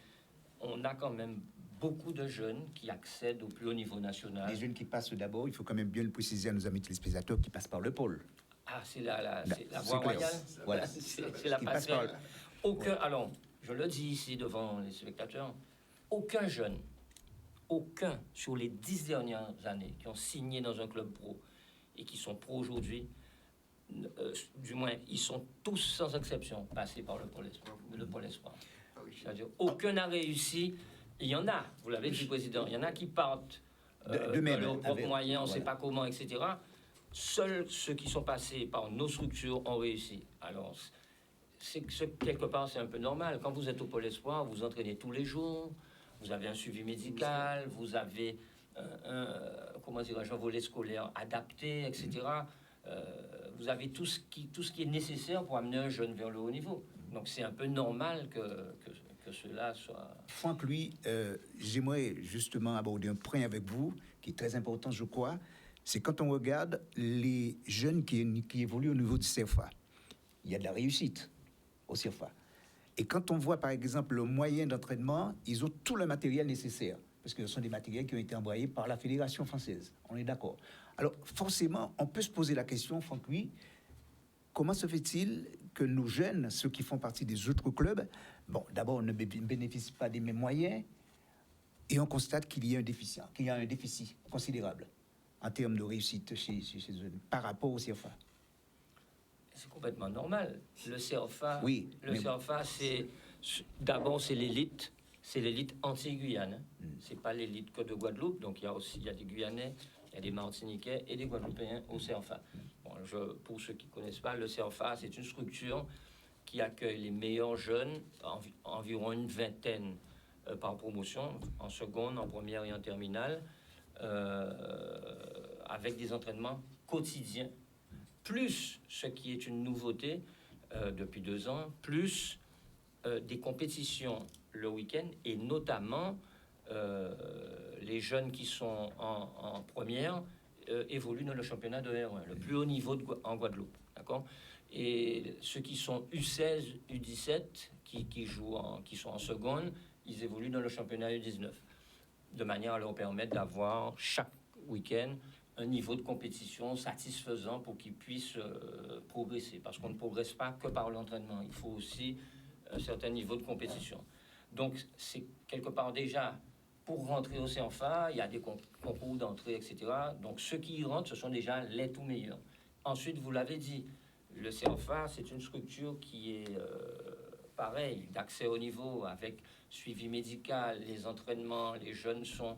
on a quand même beaucoup de jeunes qui accèdent au plus haut niveau national. Les jeunes qui passent d'abord, il faut quand même bien le préciser à nos amis téléspectateurs, qui passent par le pôle. Ah, c'est la C'est voie clair. royale. Voilà. C'est la Qui passe passerelle. par- Aucun, alors, je le dis ici devant les spectateurs, aucun jeune, aucun sur les 10 dernières années qui ont signé dans un club pro et qui sont pro aujourd'hui, du moins, ils sont tous sans exception passés par le Pôle Espoir. C'est-à-dire, aucun n'a réussi. Il y en a, vous l'avez dit, Président, il y en a qui partent De même, leurs propres avec- moyens, on ne sait voilà. pas comment, etc. Seuls ceux qui sont passés par nos structures ont réussi. Alors, quelque part, c'est un peu normal. Quand vous êtes au Pôle Espoir, vous entraînez tous les jours, vous avez un suivi médical, vous avez comment dirais-je, un volet scolaire adapté, etc. Vous avez tout ce qui est nécessaire pour amener un jeune vers le haut niveau. Donc, c'est un peu normal que cela soit... Franck, lui, j'aimerais justement aborder un point avec vous qui est très important, je crois. C'est quand on regarde les jeunes qui évoluent au niveau du CFA. Il y a de la réussite au CFA. Et quand on voit, par exemple, le moyen d'entraînement, ils ont tout le matériel nécessaire. Parce que ce sont des matériels qui ont été envoyés par la Fédération française. On est d'accord. Alors, forcément, on peut se poser la question, Franck, oui, comment se fait-il que nos jeunes, ceux qui font partie des autres clubs, bon, d'abord, ne bénéficient pas des mêmes moyens, et on constate qu'il y a un déficit considérable en termes de réussite chez eux par rapport au CFA. C'est complètement normal. Le CFA, Oui, le CFA, d'abord, c'est l'élite. C'est l'élite anti-Guyane. C'est pas l'élite que de Guadeloupe. Donc, il y a des Guyanais, il y a des Martiniquais et des Guadeloupéens au CFA. Bon, pour ceux qui ne connaissent pas, le CFA, c'est une structure qui accueille les meilleurs jeunes, environ une vingtaine par promotion, en seconde, en première et en terminale, avec des entraînements quotidiens, plus ce qui est une nouveauté depuis 2 ans, plus des compétitions le week-end, et notamment les jeunes qui sont en première évoluent dans le championnat de R1, le plus haut niveau en Guadeloupe, d'accord? Et ceux qui sont U16, U17, qui sont en seconde, ils évoluent dans le championnat U19, de manière à leur permettre d'avoir chaque week-end un niveau de compétition satisfaisant pour qu'ils puissent progresser. Parce qu'on ne progresse pas que par l'entraînement, il faut aussi un certain niveau de compétition. Donc, c'est quelque part déjà, pour rentrer au CFA, il y a des concours d'entrée, etc. Donc, ceux qui y rentrent, ce sont déjà les tout meilleurs. Ensuite, vous l'avez dit, le CFA, c'est une structure qui est pareil, d'accès au niveau, avec suivi médical, les entraînements, les jeunes sont,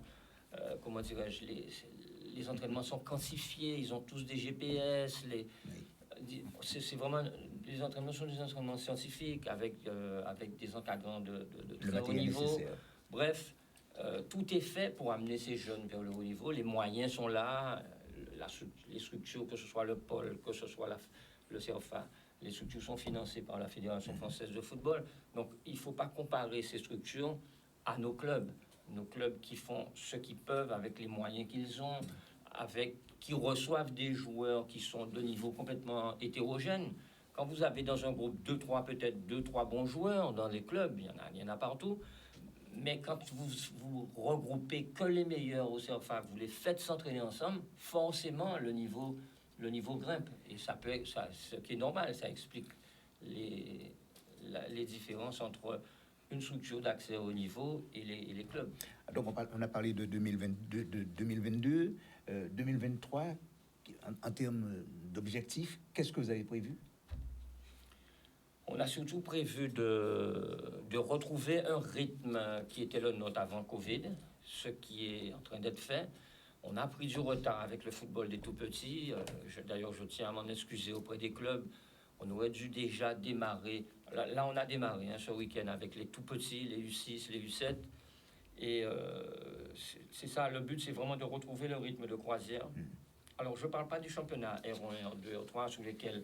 comment dirais-je, les entraînements sont quantifiés, ils ont tous des GPS, c'est vraiment, les entraînements sont des entraînements scientifiques avec des encadrants de très haut niveau. Nécessaire. Bref, tout est fait pour amener ces jeunes vers le haut niveau. Les moyens sont là, les structures, que ce soit le pôle, que ce soit le CFA, les structures sont financées par la Fédération française de football. Donc, il ne faut pas comparer ces structures à nos clubs qui font ce qu'ils peuvent avec les moyens qu'ils ont, qui reçoivent des joueurs qui sont de niveau complètement hétérogène. Quand vous avez dans un groupe 2-3 bons joueurs dans les clubs, il y en a partout, mais quand vous regroupez que les meilleurs au CFA, vous les faites s'entraîner ensemble, forcément le niveau grimpe. Et ce qui est normal, ça explique les différences entre une structure d'accès au niveau et les clubs. Donc, on a parlé de 2022, 2023, en termes d'objectifs, qu'est-ce que vous avez prévu? On a surtout prévu de retrouver un rythme qui était le nôtre avant Covid, ce qui est en train d'être fait. On a pris du retard avec le football des tout-petits. D'ailleurs, je tiens à m'en excuser auprès des clubs. On aurait dû déjà démarrer. Là on a démarré ce week-end avec les tout-petits, les U6, les U7. Et c'est ça, le but, c'est vraiment de retrouver le rythme de croisière. Alors, je ne parle pas du championnat R1, R2, R3, sur lesquels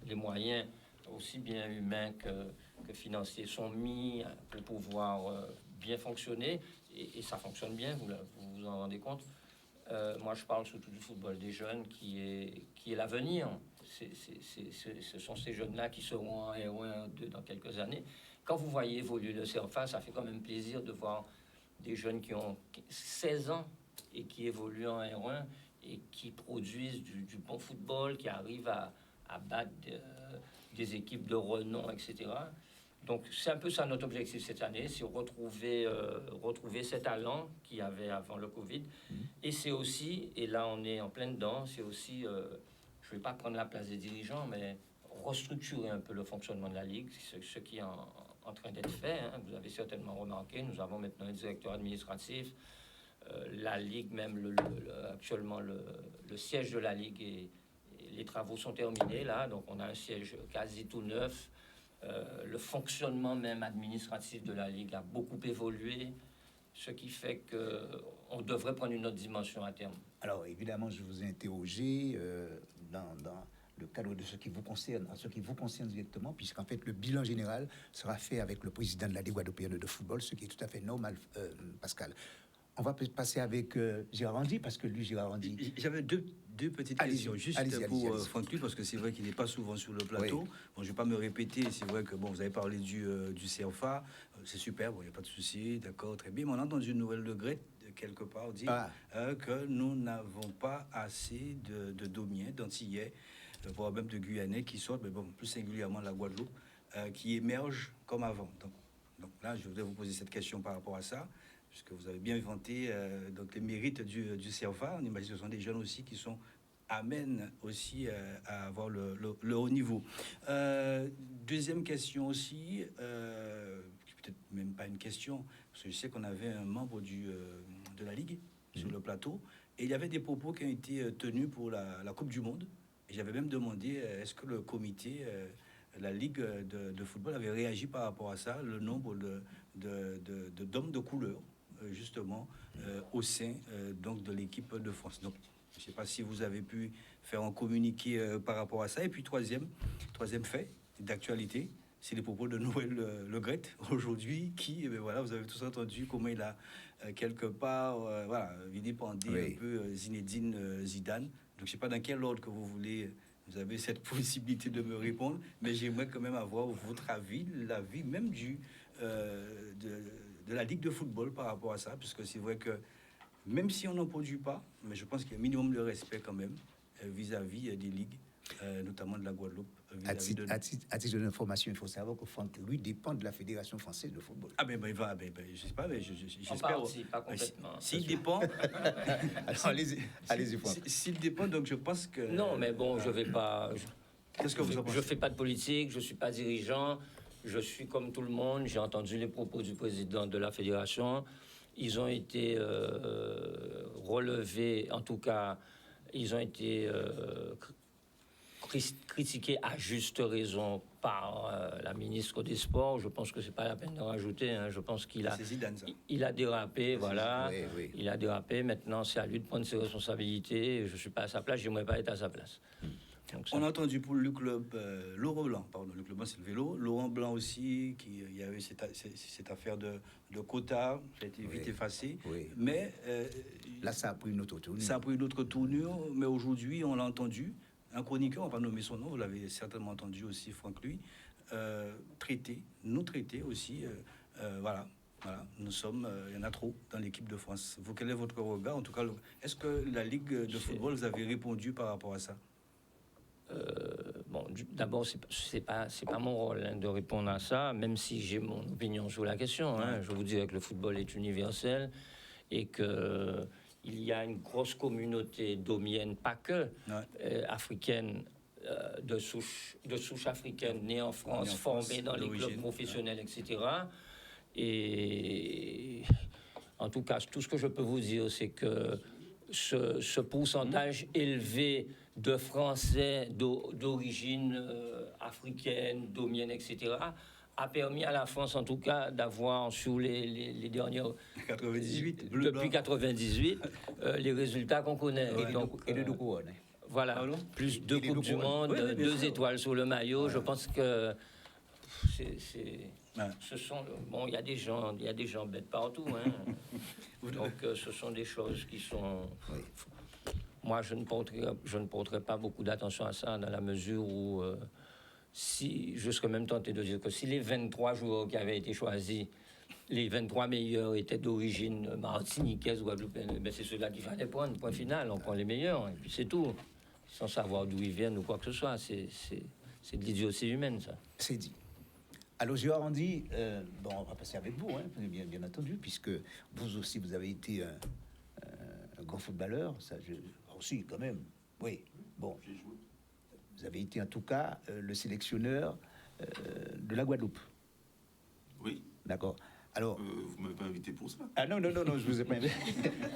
les moyens, aussi bien humains que financiers, sont mis pour pouvoir bien fonctionner. Et ça fonctionne bien, vous vous en rendez compte. Moi, je parle surtout du football des jeunes qui est l'avenir. Ce sont ces jeunes-là qui seront en R1, R2 dans quelques années. Quand vous voyez évoluer le CFA, ça fait quand même plaisir de voir des jeunes qui ont 16 ans et qui évoluent en R1 et qui produisent du bon football, qui arrivent à battre des équipes de renom, etc. Donc, c'est un peu ça notre objectif cette année, c'est retrouver ces talents qu'il y avait avant le Covid. Et c'est aussi, et là on est en plein dedans, c'est aussi, je ne vais pas prendre la place des dirigeants, mais restructurer un peu le fonctionnement de la Ligue, ce qui est en train d'être fait. Hein. Vous avez certainement remarqué, nous avons maintenant un directeur administratif. La Ligue, même actuellement, le siège de la Ligue, et les travaux sont terminés là, donc on a un siège quasi tout neuf. Le fonctionnement même administratif de la Ligue a beaucoup évolué, ce qui fait qu'on devrait prendre une autre dimension à terme. Alors, évidemment, je vous ai interrogé dans le cadre de ce qui vous concerne, en ce qui vous concerne directement, puisqu'en fait, le bilan général sera fait avec le président de la Ligue guadeloupéenne de football, ce qui est tout à fait normal, Pascal. On va passer avec Gérard Andy, parce que lui, Gérard Andy... J'avais deux petites questions, juste pour Franck Luc, parce que c'est vrai qu'il n'est pas souvent sur le plateau. Oui. Bon, je ne vais pas me répéter, c'est vrai que vous avez parlé du CFA, c'est super, il n'y a pas de souci, d'accord, très bien. Mais on a entendu une nouvelle de Grette, quelque part, dire que nous n'avons pas assez de Domiens, d'Antillais, voire même de Guyanais qui sortent, mais bon, plus singulièrement la Guadeloupe, qui émergent comme avant. Donc là, je voudrais vous poser cette question par rapport à ça, puisque vous avez bien vanté donc les mérites du CFA. On imagine que ce sont des jeunes aussi qui amènent aussi à avoir le haut niveau. Deuxième question aussi, peut-être même pas une question, parce que je sais qu'on avait un membre de la Ligue sur le plateau, et il y avait des propos qui ont été tenus pour la Coupe du Monde. Et j'avais même demandé, est-ce que le comité, la Ligue de football avait réagi par rapport à ça, le nombre d'hommes de couleur, justement, au sein donc de l'équipe de France. Donc, je ne sais pas si vous avez pu faire un communiqué par rapport à ça. Et puis, troisième fait d'actualité, c'est les propos de Noël Le Graët aujourd'hui, qui, voilà, vous avez tous entendu comment il a quelque part, vilipendé un peu Zinedine Zidane. Donc, je ne sais pas dans quel ordre que vous voulez, vous avez cette possibilité de me répondre, mais j'aimerais quand même avoir votre avis, l'avis même de la Ligue de football par rapport à ça, puisque c'est vrai que même si on n'en produit pas, mais je pense qu'il y a un minimum de respect quand même vis-à-vis des ligues, notamment de la Guadeloupe. À titre d'information, il faut savoir que Franck, lui, dépend de la Fédération française de football. Ah ben je sais pas, mais j'espère. Pas complètement. S'il dépend... allez-y, Franck. S'il dépend, donc je pense que... Non, mais bon, je vais pas... Qu'est-ce que vous en pensez ? Je fais pas de politique, je suis pas dirigeant, je suis comme tout le monde, j'ai entendu les propos du président de la Fédération, ils ont été relevés, en tout cas, ils ont été... critiqué à juste raison par la ministre des Sports. Je pense que c'est pas la peine de rajouter. Hein. Je pense qu'il a, il a dérapé, voilà. Oui. Il a dérapé. Maintenant, c'est à lui de prendre ses responsabilités. Je suis pas à sa place. J'aimerais pas être à sa place. Donc, on a entendu pour le club Laurent Blanc, pardon. Le club Blanc, c'est le vélo. Laurent Blanc aussi, il y a eu cette affaire de quota, ça a été vite effacé. Oui. Mais là, ça a pris une autre tournure. Ça a pris une autre tournure. Mais aujourd'hui, on l'a entendu. Un chroniqueur, on va pas nommer son nom, vous l'avez certainement entendu aussi, Franck Luc, nous traiter aussi, voilà, nous sommes, il y en a trop dans l'équipe de France. Vous, quel est votre regard ? En tout cas, est-ce que la Ligue de football, vous avez répondu par rapport à ça ? Bon, d'abord, c'est pas mon rôle de répondre à ça, même si j'ai mon opinion sur la question. Hein. Je vous dirais que le football est universel et que... il y a une grosse communauté domienne, pas que africaine, de souche africaine, née en France, formée dans les clubs professionnels, etc. Et en tout cas, tout ce que je peux vous dire, c'est que ce pourcentage élevé de Français d'origine africaine, domienne, etc., a permis à la France, en tout cas, d'avoir sur les dernières... 98, depuis 98, les résultats qu'on connaît. Et de deux couronnes. Voilà, plus 2 Coupes du Monde, 2 étoiles sur le maillot. Je pense que ce sont... Bon, il y a des gens bêtes partout. Hein. Donc, ce sont des choses qui sont... Moi, je ne porterai pas beaucoup d'attention à ça, dans la mesure où... si, je serais même tenté de dire que si les 23 joueurs qui avaient été choisis les 23 meilleurs étaient d'origine martiniquaise, guadeloupéenne. Mais c'est ceux-là qu'il fallait prendre, point final. On prend les meilleurs, et puis c'est tout. Sans savoir d'où ils viennent ou quoi que ce soit. C'est de l'idiotie humaine, ça. C'est dit. Alors, Gérard Andy, bon, on va passer avec vous, hein, bien entendu, puisque vous aussi, vous avez été un grand footballeur. Ça, aussi, quand même. Oui, bon. J'ai joué. Vous avez été en tout cas le sélectionneur de la Guadeloupe. Oui. D'accord. Alors, Vous m'avez pas invité pour ça. ah non, je vous ai pas invité.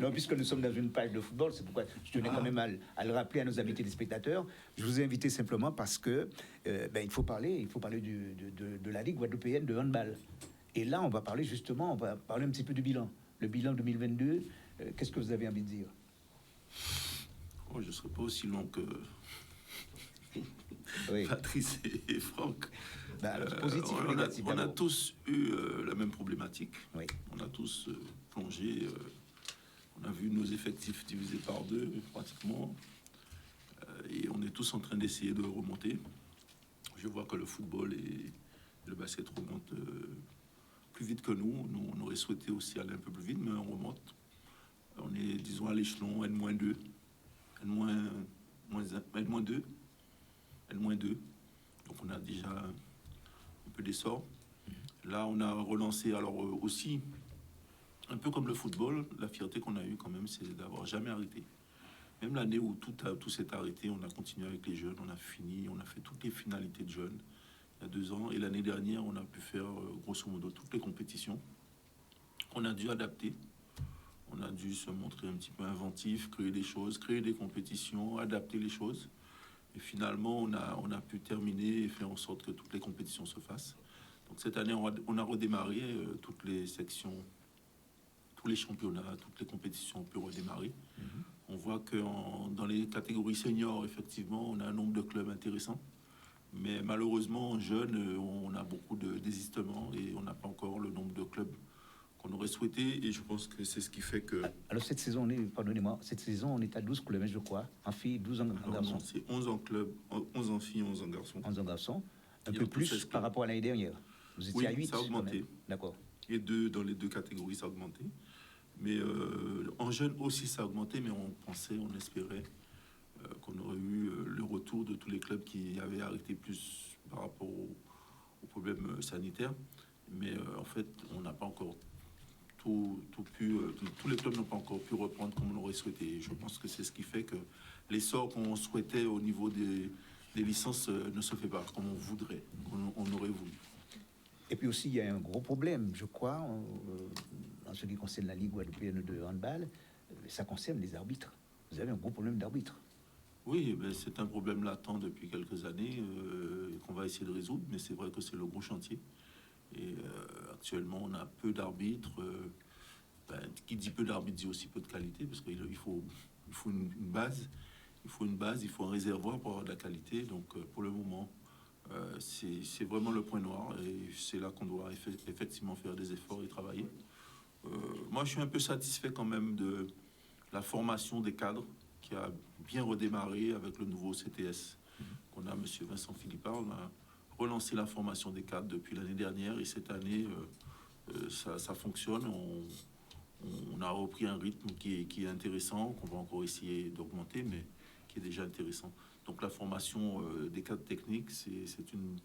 Non, puisque nous sommes dans une page de football, c'est pourquoi je tenais quand même à le rappeler à nos amis téléspectateurs. Je vous ai invité simplement parce que il faut parler de la Ligue guadeloupéenne de handball. Et là, on va parler justement, on va parler un petit peu du bilan. Le bilan 2022, qu'est-ce que vous avez envie de dire? Oh, je ne serai pas aussi long que Oui. Patrice et Franck. Positif ou négatif, on a d'abord. tous eu la même problématique. Oui. On a tous plongé. On a vu nos effectifs divisés par 2 pratiquement. Et on est tous en train d'essayer de remonter. Je vois que le football et le basket remontent plus vite que nous. Nous, on aurait souhaité aussi aller un peu plus vite, mais on remonte. On est, disons, à l'échelon N-2. N-2. N-2. Donc on a déjà un peu d'essor. Là, on a relancé, alors aussi, un peu comme le football, la fierté qu'on a eue quand même, c'est d'avoir jamais arrêté. Même l'année où tout s'est arrêté, on a continué avec les jeunes, on a fait toutes les finalités de jeunes il y a 2 ans. Et l'année dernière, on a pu faire grosso modo toutes les compétitions. On a dû adapter. On a dû se montrer un petit peu inventif, créer des choses, créer des compétitions, adapter les choses. Et finalement, on a pu terminer et faire en sorte que toutes les compétitions se fassent. Donc cette année, on a redémarré toutes les sections, tous les championnats, toutes les compétitions ont pu redémarrer. On voit que dans les catégories seniors, effectivement, on a un nombre de clubs intéressants. Mais malheureusement, en jeunes, on a beaucoup de désistements et on n'a pas encore le nombre de clubs qu'on aurait souhaité. Et je pense que c'est ce qui fait que... Alors cette saison, on est à 12 clubs, je crois. En filles, 12 en garçons. Non, c'est 11 en club, 11 en filles, 11 en garçons. 11 en garçons. Un Et peu en tout, plus 16 par clubs. rapport à l'année dernière. Vous étiez Oui, à 8. ça a augmenté. D'accord. Et dans les 2 catégories, ça a augmenté. Mais en jeunes aussi, ça a augmenté, mais on espérait qu'on aurait eu le retour de tous les clubs qui avaient arrêté plus par rapport aux problèmes sanitaires. Mais en fait, on n'a pas encore tous les clubs n'ont pas encore pu reprendre comme on aurait souhaité. Et je pense que c'est ce qui fait que l'essor qu'on souhaitait au niveau des licences ne se fait pas comme on voudrait, on aurait voulu. Et puis aussi, il y a un gros problème, je crois, en ce qui concerne la Ligue guadeloupéenne de handball, ça concerne les arbitres. Vous avez un gros problème d'arbitre. Oui, ben c'est un problème latent depuis quelques années qu'on va essayer de résoudre, mais c'est vrai que c'est le gros chantier. Et actuellement, on a peu d'arbitres. Qui dit peu d'arbitres dit aussi peu de qualité, parce qu'il faut une base. Il faut une base, il faut un réservoir pour avoir de la qualité. Donc, pour le moment, c'est vraiment le point noir. Et c'est là qu'on doit effectivement faire des efforts et travailler. Moi, je suis un peu satisfait quand même de la formation des cadres qui a bien redémarré avec le nouveau CTS qu'on a, M. Vincent Philippard. On a relancé la formation des cadres depuis l'année dernière et cette année, ça fonctionne. On a repris un rythme qui est intéressant, qu'on va encore essayer d'augmenter, mais qui est déjà intéressant. Donc la formation des cadres techniques, c'est une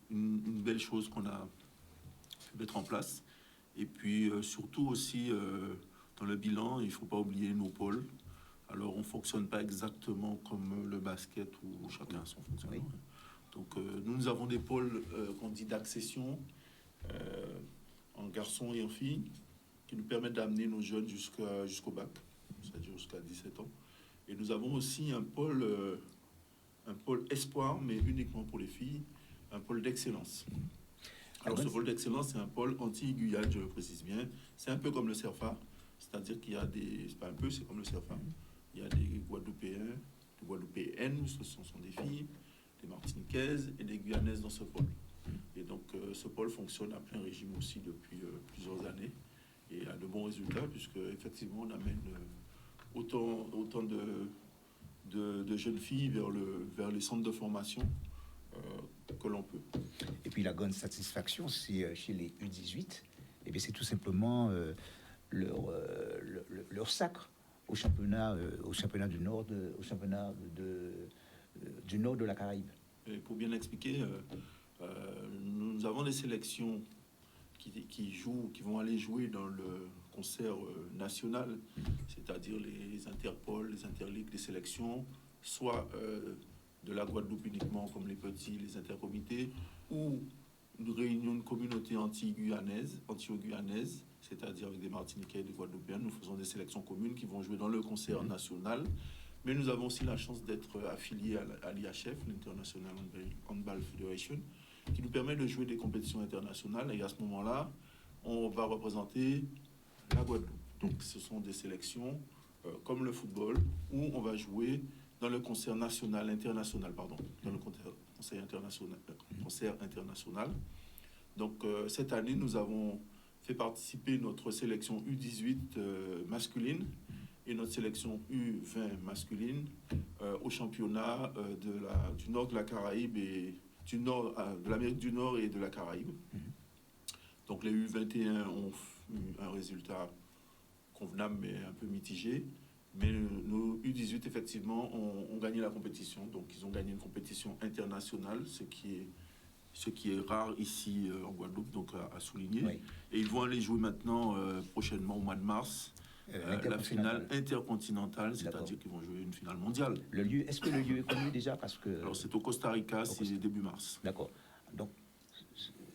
belle chose qu'on a pu mettre en place. Et puis surtout aussi, dans le bilan, il ne faut pas oublier nos pôles. Alors on ne fonctionne pas exactement comme le basket où chacun a son fonctionnement. Oui. Donc nous avons des pôles qu'on dit d'accession en garçons et en filles qui nous permettent d'amener nos jeunes jusqu'au bac, c'est-à-dire jusqu'à 17 ans. Et nous avons aussi un pôle espoir, mais uniquement pour les filles, un pôle d'excellence. Alors ce pôle d'excellence, c'est un pôle anti-Guyane, je le précise bien. C'est un peu comme le CERFA, c'est-à-dire qu'il y a des... C'est pas un peu, c'est comme le CERFA. Il y a des Guadeloupéens, des Guadeloupéennes, ce sont des filles, des Martiniquaises et des Guyanaises dans ce pôle. Et donc ce pôle fonctionne à plein régime aussi depuis plusieurs années et a de bons résultats puisque effectivement on amène autant de jeunes filles vers les centres de formation que l'on peut. Et puis la grande satisfaction, c'est chez les U18, eh bien, c'est tout simplement leur sacre au championnat du Nord, du Nord de la Caraïbe. Et pour bien l'expliquer, nous avons des sélections qui vont aller jouer dans le concert national, c'est-à-dire les Interpol, les Interligues, les sélections, soit de la Guadeloupe uniquement, comme les petits, les intercomités, ou une réunion de communauté anti-guyanaise, c'est-à-dire avec des Martiniquais et des Guadeloupéens. Nous faisons des sélections communes qui vont jouer dans le concert national. Mais nous avons aussi la chance d'être affiliés à l'IHF, l'International Handball Federation, qui nous permet de jouer des compétitions internationales. Et à ce moment-là, on va représenter la Guadeloupe. Donc ce sont des sélections comme le football, où on va jouer dans le concert international. Dans le concert international. Donc cette année, nous avons fait participer notre sélection U18 masculine et notre sélection U20 masculine au championnat du nord de la Caraïbe et de l'Amérique du Nord et de la Caraïbe. Donc les U21 ont eu un résultat convenable mais un peu mitigé. Mais nos U18, effectivement, ont gagné la compétition. Donc ils ont gagné une compétition internationale, ce qui est rare ici en Guadeloupe, donc à souligner. Oui. Et ils vont aller jouer maintenant, prochainement, au mois de mars, la finale intercontinentale, c'est-à-dire qu'ils vont jouer une finale mondiale. Est-ce que le lieu est connu déjà? Alors c'est au Costa Rica, c'est début mars. D'accord. Donc,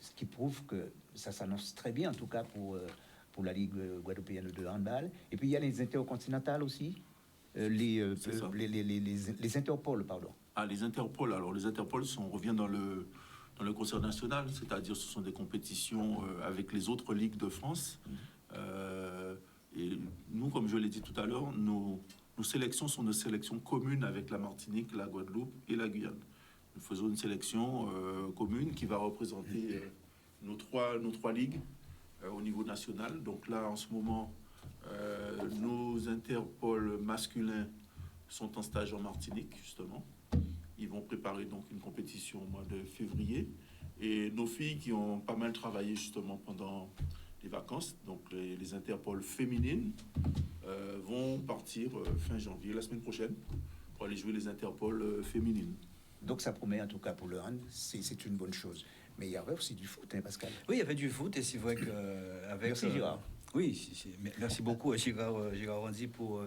ce qui prouve que ça s'annonce très bien, en tout cas pour la Ligue guadeloupéenne de handball. Et puis il y a les intercontinentales aussi, les Interpol, pardon. Ah, les Interpol. Alors les Interpol, on revient dans le concert national, c'est-à-dire ce sont des compétitions avec les autres ligues de France. Et nous, comme je l'ai dit tout à l'heure, nos sélections sont des sélections communes avec la Martinique, la Guadeloupe et la Guyane. Nous faisons une sélection commune qui va représenter nos trois ligues au niveau national. Donc là, en ce moment, nos Interpol masculins sont en stage en Martinique, justement. Ils vont préparer donc une compétition au mois de février. Et nos filles qui ont pas mal travaillé justement pendant les vacances, donc les Interpol féminines, vont partir fin janvier, la semaine prochaine, pour aller jouer les Interpol féminines. Donc ça promet en tout cas pour le hand, c'est une bonne chose. Mais il y avait aussi du foot, hein, Pascal? Oui, il y avait du foot et c'est vrai que avec. Merci Gérard. Oui, merci beaucoup Gérard Randy pour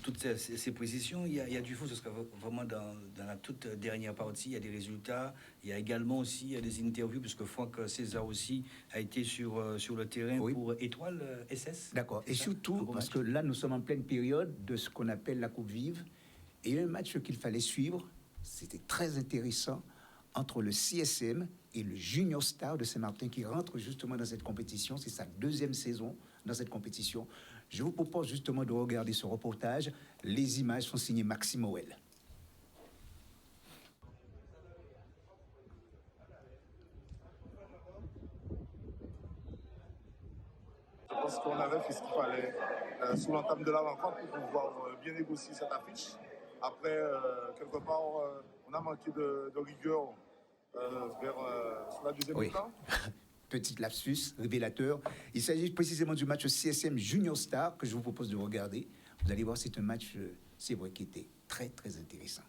toutes ces précisions. Il y a du foot, parce que vraiment dans la toute dernière partie, il y a des résultats. Il y a également aussi des interviews, puisque Franck César aussi a été sur le terrain pour Étoile SS. D'accord. Et surtout, parce que là, nous sommes en pleine période de ce qu'on appelle la Coupe Vive. Et un match qu'il fallait suivre, c'était très intéressant, entre le CSM et le Junior Star de Saint-Martin qui rentre justement dans cette compétition. C'est sa deuxième saison dans cette compétition. Je vous propose justement de regarder ce reportage. Les images sont signées Maxime Moël. Je pense qu'on avait fait ce qu'il fallait sous l'entame de la rencontre pour pouvoir bien négocier cette affiche. Après, quelque part, on a manqué de rigueur sur la deuxième mi-temps. Petit lapsus révélateur. Il s'agit précisément du match CSM Junior Star que je vous propose de regarder. Vous allez voir, c'est un match, c'est vrai, qui était très, très intéressant.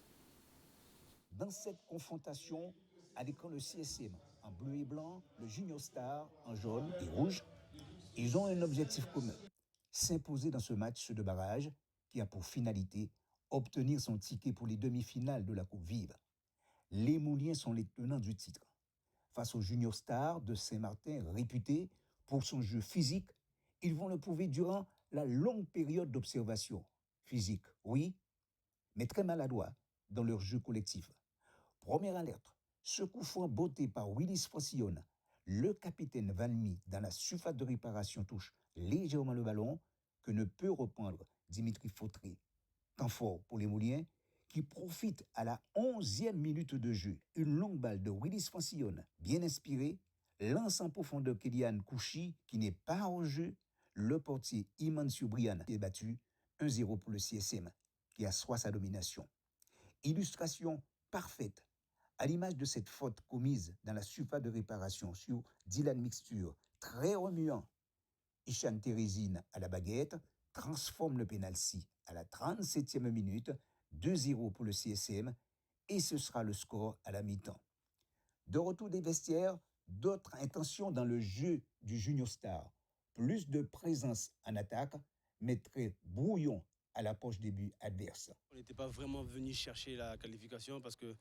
Dans cette confrontation, à l'écran le CSM en bleu et blanc, le Junior Star en jaune et rouge, ils ont un objectif commun, s'imposer dans ce match de barrage qui a pour finalité obtenir son ticket pour les demi-finales de la Coupe Vive. Les Mouliens sont les tenants du titre. Face au Junior Star de Saint-Martin, réputé pour son jeu physique, ils vont le prouver durant la longue période d'observation. Physique, oui, mais très maladroit dans leur jeu collectif. Première alerte, ce coup franc botté par Willis Francillon, le capitaine Valmy dans la surface de réparation touche légèrement le ballon que ne peut reprendre Dimitri Fautré. Temps fort pour les Mouliens qui profite à la 11e minute de jeu. Une longue balle de Willis Francillon, bien inspirée, lance en profondeur Kéliane Kouchi, qui n'est pas en jeu. Le portier Imansu Brian est battu 1-0 pour le CSM, qui assoit sa domination. Illustration parfaite, à l'image de cette faute commise dans la surface de réparation sur Dylan Mixture, très remuant Ishan Térésine à la baguette transforme le pénalty à la 37e minute, 2-0 pour le CSM, et ce sera le score à la mi-temps. De retour des vestiaires, d'autres intentions dans le jeu du Junior Star. Plus de présence en attaque mettrait brouillon à la poche des buts adverses. On n'était pas vraiment venu chercher la qualification parce que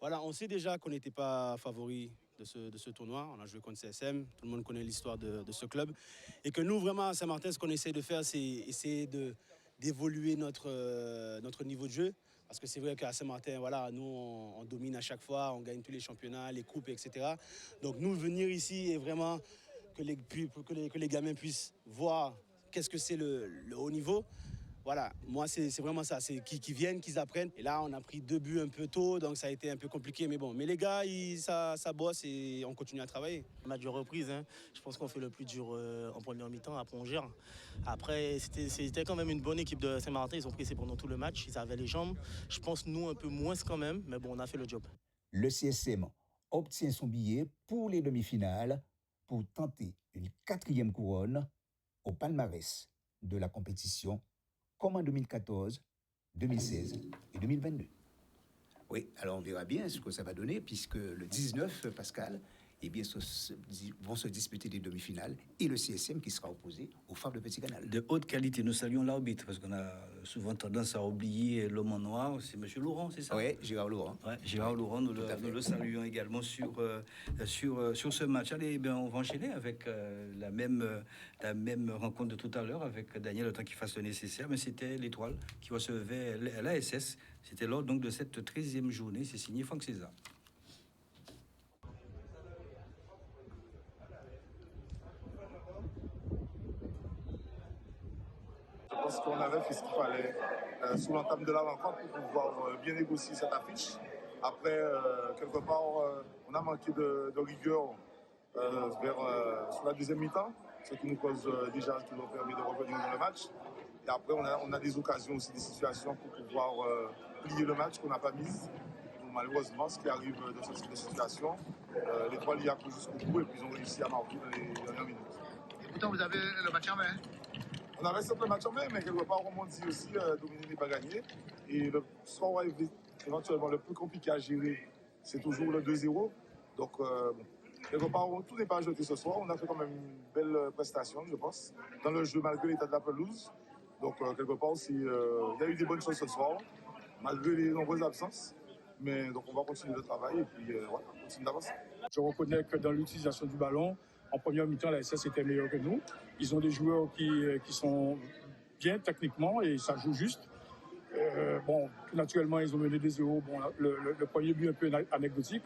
voilà, on sait déjà qu'on n'était pas favori de ce tournoi. On a joué contre CSM, tout le monde connaît l'histoire de ce club. Et que nous, vraiment, à Saint-Martin, ce qu'on essaie de faire, c'est essayer d'évoluer notre niveau de jeu. Parce que c'est vrai qu'à Saint-Martin, voilà, nous, on domine à chaque fois, on gagne tous les championnats, les coupes, etc. Donc nous, venir ici et vraiment que les gamins puissent voir qu'est-ce que c'est le haut niveau. Voilà, moi c'est vraiment ça, c'est qu'ils viennent, qu'ils apprennent. Et là on a pris 2 buts un peu tôt, donc ça a été un peu compliqué. Mais bon, mais les gars, ça bosse et on continue à travailler. Match de reprise, hein. Je pense qu'on fait le plus dur en première mi-temps, après on gère. Après, c'était quand même une bonne équipe de Saint-Martin, ils ont pressé pendant tout le match, ils avaient les jambes. Je pense nous un peu moins quand même, mais bon, on a fait le job. Le CSM obtient son billet pour les demi-finales pour tenter une 4e couronne au palmarès de la compétition comme en 2014, 2016 et 2022. Oui, alors on verra bien ce que ça va donner, puisque le 19, Pascal, eh bien, vont se disputer des demi-finales et le CSM qui sera opposé au Phare de Petit Canal. De haute qualité, nous saluons l'arbitre, parce qu'on a souvent tendance à oublier l'homme en noir, c'est M. Laurent, c'est ça? Oui, Gérard Laurent. Ouais, Gérard Laurent, nous le saluons également sur ce match. Allez, ben, on va enchaîner avec la même rencontre de tout à l'heure avec Daniel, le temps qu'il fasse le nécessaire, mais c'était l'Étoile qui recevait l'ASS. C'était lors donc de cette 13e journée, c'est signé Franck César. Je pense qu'on avait fait ce qu'il fallait sous l'entame de la rencontre pour pouvoir bien négocier cette affiche. Après, quelque part, on a manqué de rigueur sur la deuxième mi-temps, ce qui nous cause déjà, qui nous permet de revenir dans le match. Et après, on a des occasions aussi, des situations pour pouvoir plier le match qu'on n'a pas mise. Malheureusement, ce qui arrive dans ce type de situation, l'Étoile y a cru jusqu'au bout et puis ils ont réussi à marquer dans les dernières minutes. Et pourtant, vous avez le match en main. On avait certes le match en main, mais quelque part, on dit aussi dominer n'est pas gagné. Et le score éventuellement le plus compliqué à gérer, c'est toujours le 2-0. Donc, quelque part, tout n'est pas jeté ce soir. On a fait quand même une belle prestation, je pense, dans le jeu, malgré l'état de la pelouse. Donc, quelque part, il y a eu des bonnes choses ce soir, malgré les nombreuses absences. Mais donc, on va continuer le travail et puis voilà, on continue d'avancer. Je reconnais que dans l'utilisation du ballon, en première mi-temps, la SS était meilleure que nous. Ils ont des joueurs qui sont bien techniquement et ça joue juste. Bon, tout naturellement, ils ont mené des 0. Bon, le premier but un peu anecdotique.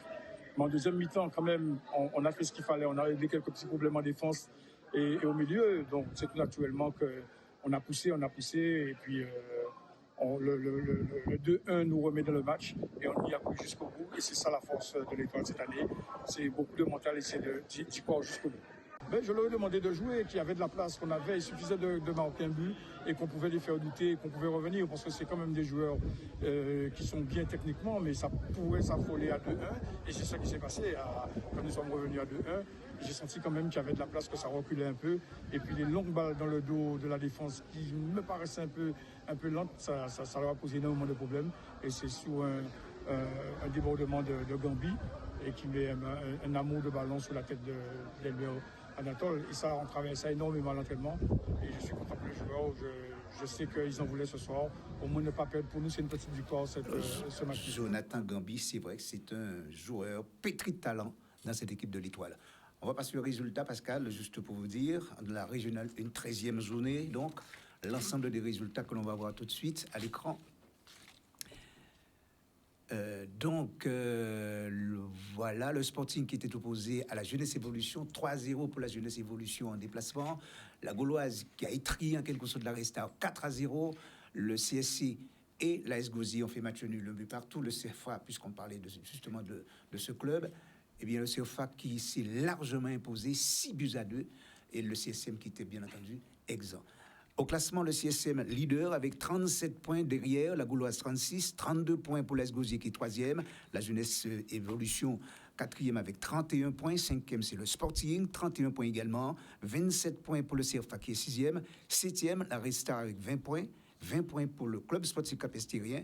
Mais en deuxième mi-temps, quand même, on a fait ce qu'il fallait. On a réglé quelques petits problèmes en défense et au milieu. Donc, c'est tout naturellement qu'on a poussé. Et puis, le 2-1 nous remet dans le match et on y a cru jusqu'au bout. Et c'est ça la force de l'Étoile cette année. C'est beaucoup de mental et d'y croire jusqu'au bout. Ben, je leur ai demandé de jouer, qu'il y avait de la place qu'on avait. Il suffisait de marquer un but et qu'on pouvait les faire douter et qu'on pouvait revenir. Parce que c'est quand même des joueurs qui sont bien techniquement, mais ça pourrait s'affoler à 2-1. Et c'est ça qui s'est passé. Quand nous sommes revenus à 2-1, j'ai senti quand même qu'il y avait de la place, que ça reculait un peu. Et puis les longues balles dans le dos de la défense qui me paraissaient un peu lentes, ça leur a posé énormément de problèmes. Et c'est sur un débordement de Gambie et qui met un amour de ballon sur la tête d'Elbert Anatole. Et ça, on travaille ça énormément à l'entraînement. Et je suis content pour les joueurs. Je sais qu'ils en voulaient ce soir. Au moins ne pas perdre. Pour nous, c'est une petite victoire ce match. Jonathan Gambie, c'est vrai que c'est un joueur pétri de talent dans cette équipe de l'Étoile. On va passer au résultat, Pascal, juste pour vous dire. De la régionale, une 13e journée. Donc, l'ensemble des résultats que l'on va voir tout de suite à l'écran. Voilà, le Sporting qui était opposé à la Jeunesse Évolution, 3-0 pour la Jeunesse Évolution en déplacement. La Gauloise qui a étrié en quelque sorte la Resta, 4-0. Le CSC et l'AS Gauzy ont fait match nul, le but partout. Le CFA, puisqu'on parlait justement de ce club, eh bien le CFA qui s'est largement imposé, 6-2, et le CSM qui était bien entendu exempt. Au classement, le CSM leader avec 37 points derrière, la Gauloise 36, 32 points pour l'AS Gauzy qui est 3e, la Jeunesse Évolution Quatrième avec 31 points. Cinquième, c'est le Sporting, 31 points également. 27 points pour le CFA qui est sixième. Septième, la Restar avec 20 points. 20 points pour le Club Sportif Cap-Estirien.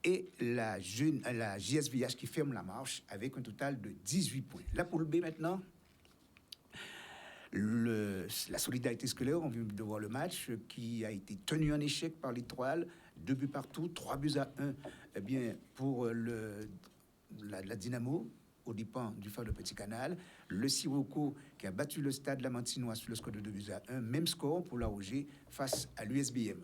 Et la JSVH qui ferme la marche avec un total de 18 points. La poule B maintenant. La solidarité scolaire, on vient de voir le match qui a été tenu en échec par l'Étoile. 2 buts partout, 3 buts à 1 eh bien, pour la Dynamo, aux dépens du Phare de Petit Canal. Le Sirocco qui a battu le Stade Lamantinois sur le score de 2 buts à 1. Même score pour la Roger face à l'USBM.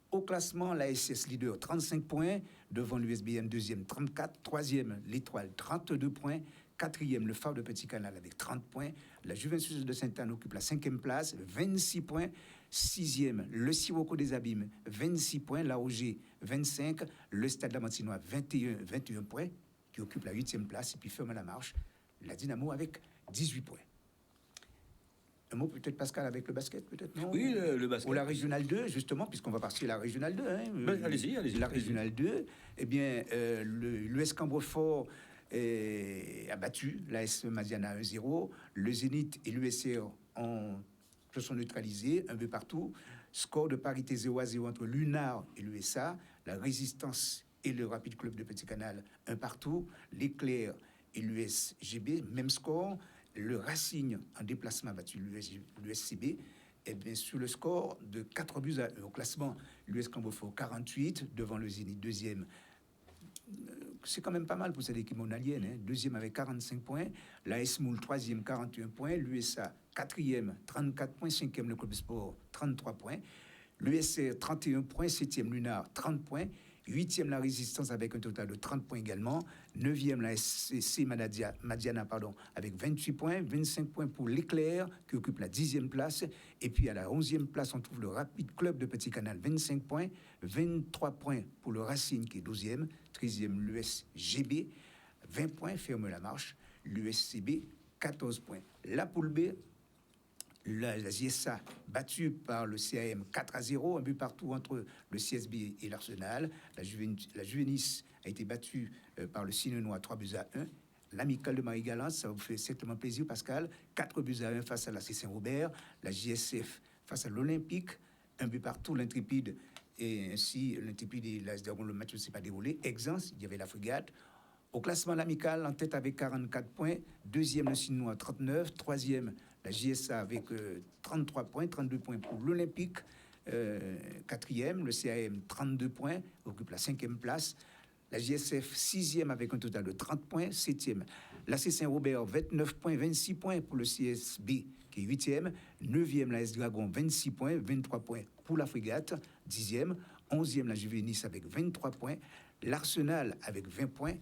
Au classement, la SS leader 35 points, devant l'USBM deuxième 34, troisième l'Étoile 32 points, quatrième le Phare de Petit Canal avec 30 points, la Juventus de Sainte-Anne occupe la 5e place, 26 points, sixième le Sirocco des Abîmes 26 points, la Roger 25, le Stade Lamantinois 21 points, qui occupe la 8e place et puis ferme la marche, la Dynamo avec 18 points. Un mot peut-être, Pascal, avec le basket, peut-être, non? Oui, le basket. Ou la Régionale 2, justement, puisqu'on va partir de la Régionale 2. Hein, allez-y. La Régionale 2, eh bien, l'US Cambrefort a battu l'AS Madiana 1-0. Le Zénith et l'USR se sont neutralisés, un peu partout. Score de parité 0-0 entre l'UNAR et l'USA. La Résistance et le Rapide Club de Petit Canal, un partout. L'Éclair et l'USGB, même score. Le Racing en déplacement a battu l'USCB, et bien sur le score de 4 buts à 1. Au classement, l'US Cambrefort 48, devant le Zénith deuxième. C'est quand même pas mal pour cette équipe monalienne. Hein. Deuxième avec 45 points. L'AS Moule, troisième, 41 points. L'USA, quatrième, 34 points. Cinquième, le Club Sport, 33 points. L'USR, 31 points. Septième, l'UNAR, 30 points. Huitième, la Résistance avec un total de 30 points également. Neuvième, la SCC Madiana, avec 28 points. 25 points pour l'Éclair, qui occupe la 10e place. Et puis à la 11e place, on trouve le Rapide Club de Petit Canal, 25 points. 23 points pour le Racine, qui est 12e. 13e, l'USGB, 20 points, ferme la marche. L'USCB, 14 points. La poule B, la JSA battue par le CAM 4-0, un but partout entre le CSB et l'Arsenal. La Juvenis a été battue par le Sinenois 3 buts à 1. L'Amicale de Marie-Galante, ça vous fait certainement plaisir, Pascal. 4 buts à 1 face à la C Saint-Robert. La JSF face à l'Olympique, un but partout. L'Intrépide et ainsi l'Intrépide et l'AS Dragon, le match ne s'est pas déroulé. Exens, il y avait la Frégate. Au classement, l'Amicale en tête avec 44 points. Deuxième, le Sinnois, 39. Troisième, la JSA avec 33 points. 32 points pour l'Olympique. Quatrième, le CAM, 32 points. Occupe la 5e place. La JSF, 6e avec un total de 30 points. 7e, la C Saint-Robert, 29 points. 26 points pour le CSB, qui est 8e. 9e, la S Dragon, 26 points. 23 points pour la Frégate. 10e. 11e, la Juvenis avec 23 points. L'Arsenal avec 20 points,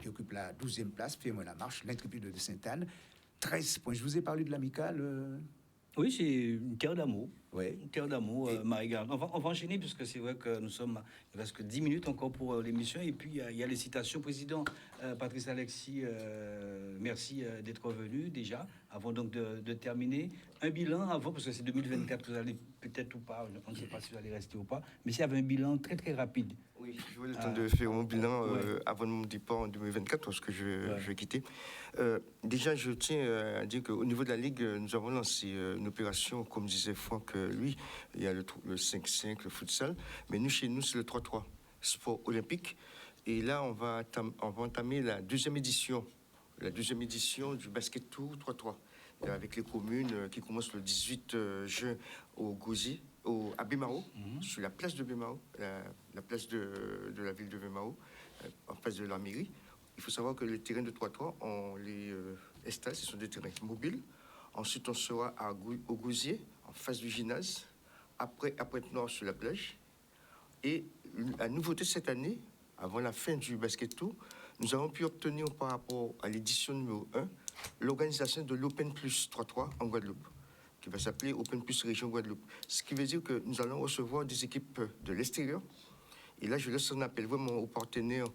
qui occupe la 12e place, ferme la marche. L'Intrépide de Sainte-Anne, 13 points. Je vous ai parlé de l'Amicale. Oui, c'est une terre d'amour. Ouais. Une terre d'amour, Marie-Galante. On va enchaîner, puisque c'est vrai que nous sommes... Il reste que 10 minutes encore pour l'émission. Et puis, il y a les citations. Président Patrice Alexis, merci d'être venu déjà, avant donc de terminer. Un bilan avant, parce que c'est 2024, vous allez peut-être ou pas, on ne sait pas si vous allez rester ou pas, mais s'il y avait un bilan très, très rapide. Oui, j'aurai le temps de faire mon bilan avant mon départ en 2024, parce que je vais quitter. Déjà, je tiens à dire qu'au niveau de la Ligue, nous avons lancé une opération, comme disait Franck, lui, il y a le 5-5, le futsal, mais nous, chez nous, c'est le 3-3, sport olympique. Et là, on va entamer la deuxième édition du basket tour 3-3, avec les communes qui commencent le 18 juin au Gosier, à Bémao, sur la place de Bémao, la place de la ville de Bémao, en face de la mairie. Il faut savoir que les terrains de 3-3, on les installe, ce sont des terrains mobiles. Ensuite, on sera au Gosier, en face du gymnase, après Nord sur la plage. Et la nouveauté cette année, avant la fin du basket tour, nous avons pu obtenir par rapport à l'édition numéro 1, l'organisation de l'Open Plus 3-3 en Guadeloupe, qui va s'appeler Open Plus Région Guadeloupe. Ce qui veut dire que nous allons recevoir des équipes de l'extérieur. Et là, je laisse un appel vraiment aux partenaires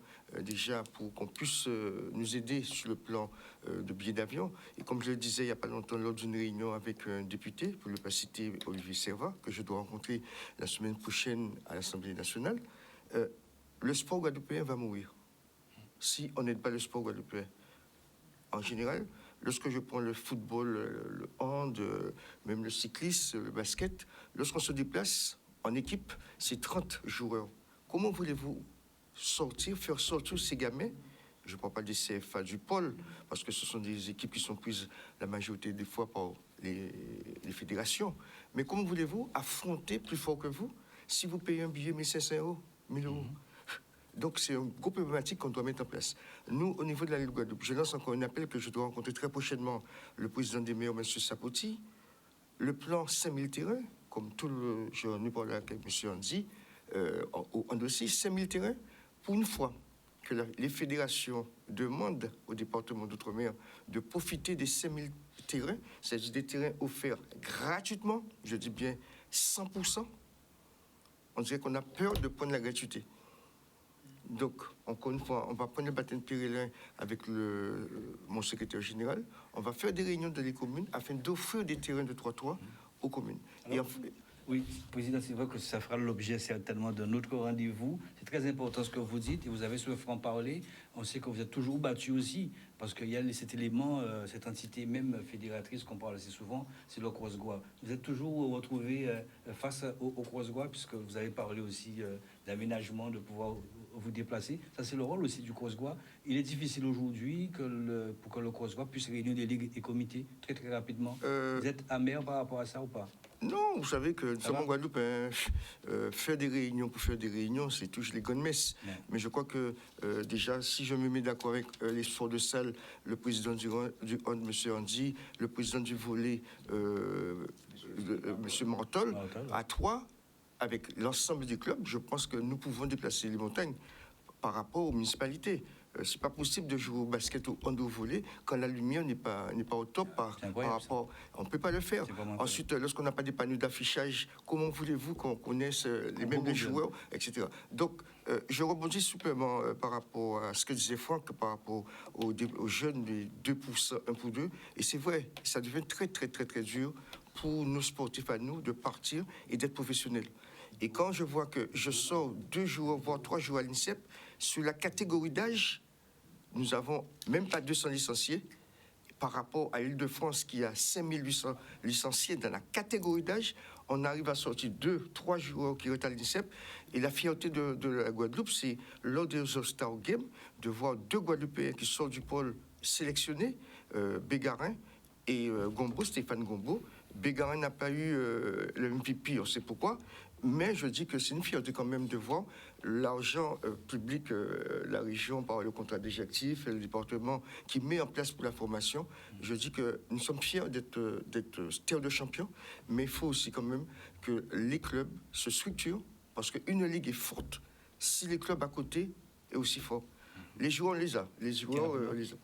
déjà pour qu'on puisse nous aider sur le plan de billets d'avion. Et comme je le disais il n'y a pas longtemps lors d'une réunion avec un député, pour ne pas citer Olivier Servat, que je dois rencontrer la semaine prochaine à l'Assemblée nationale, le sport guadeloupéen va mourir si on n'aide pas le sport guadeloupéen. en général, lorsque je prends le football, le hand, même le cyclisme, le basket, lorsqu'on se déplace en équipe, c'est 30 joueurs. Comment voulez-vous faire sortir ces gamins? Je ne parle pas des CFA du pôle, parce que ce sont des équipes qui sont prises la majorité des fois par les fédérations. Mais comment voulez-vous affronter plus fort que vous si vous payez un billet 1 500 €, 1 000 €? Donc, c'est une grosse problématique qu'on doit mettre en place. Nous, au niveau de la Ligue de Guadeloupe, je lance encore un appel que je dois rencontrer très prochainement le président des maires, M. Sapoti. Le plan 5000 terrains, comme tout le... Je n'ai parlé avec M. Andy, en dossier, 5000 terrains, pour une fois que les fédérations demandent au département d'outre-mer de profiter des 5000 terrains, c'est-à-dire des terrains offerts gratuitement, je dis bien 100%, on dirait qu'on a peur de prendre la gratuité. Donc, encore une fois, on va prendre le baptême de Pérélin avec mon secrétaire général. On va faire des réunions dans les communes afin d'offrir des terrains de 3-3 aux communes. Alors, oui, Président, c'est vrai que ça fera l'objet certainement d'un autre rendez-vous. C'est très important ce que vous dites et vous avez ce franc-parler. On sait que vous êtes toujours battu aussi parce qu'il y a cet élément, cette entité même fédératrice qu'on parle assez souvent, c'est le Cross-Gois. Vous êtes toujours retrouvé face au Cross-Gois puisque vous avez parlé aussi d'aménagement, de pouvoir vous déplacer. Ça, c'est le rôle aussi du Cross-Gois. Il est difficile aujourd'hui pour que le Cross-Gois puisse réunir des ligues et comités très très rapidement. Vous êtes amer par rapport à ça ou pas? Non, vous savez que nous sommes en Guadeloupe, faire des réunions pour faire des réunions, c'est toujours les grandes messes. Ouais. Mais je crois que déjà, si je me mets d'accord avec les sports de salle, le président du hand, M. Andy, le président du volley, M. Martol, à trois, avec l'ensemble des clubs, je pense que nous pouvons déplacer les montagnes par rapport aux municipalités. C'est pas possible de jouer au basket ou au volley quand la lumière n'est pas au top par rapport. On peut pas le faire. Ensuite, lorsqu'on n'a pas des panneaux d'affichage, comment voulez-vous qu'on connaisse les mêmes joueurs, etc. Donc, je rebondis simplement par rapport à ce que disait Franck, par rapport aux jeunes, les 2 pour 1 pour 2. Et c'est vrai, ça devient très, très, très, très dur pour nos sportifs à nous de partir et d'être professionnels. Et quand je vois que je sors 2 jours, voire 3 jours à l'INSEP, sur la catégorie d'âge, nous n'avons même pas 200 licenciés par rapport à l'Île-de-France qui a 5800 licenciés dans la catégorie d'âge. On arrive à sortir 2-3 joueurs qui restent à l'INSEP. Et la fierté de la Guadeloupe, c'est lors des All-Star Games de voir 2 Guadeloupéens qui sortent du pôle sélectionné, Bégarin et Gombo, Stéphane Gombo. Bégarin n'a pas eu le MVP, on sait pourquoi. Mais je dis que c'est une fierté quand même de voir l'argent public, la région par le contrat d'objectifs, le département qui met en place pour la formation. Je dis que nous sommes fiers d'être terre de champions, mais il faut aussi quand même que les clubs se structurent parce qu'une ligue est forte si les clubs à côté est aussi forts. Les joueurs, on les a. Les joueurs, on les a.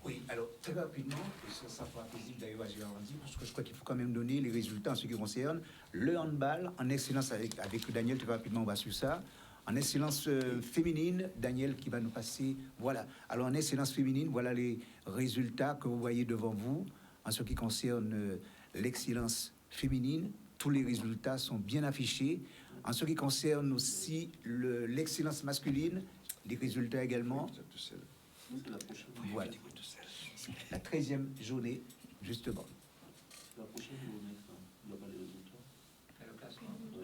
Oui, alors très rapidement, ça sera possible d'ailleurs à Géraldine, parce que je crois qu'il faut quand même donner les résultats en ce qui concerne le handball en excellence avec Daniel, très rapidement on va sur ça. En excellence féminine, Daniel qui va nous passer, voilà. Alors en excellence féminine, voilà les résultats que vous voyez devant vous. En ce qui concerne l'excellence féminine, tous les résultats sont bien affichés. En ce qui concerne aussi l'excellence masculine, les résultats également. Voilà. La 13e journée, justement. La prochaine journée, il n'y a pas les résultats. Il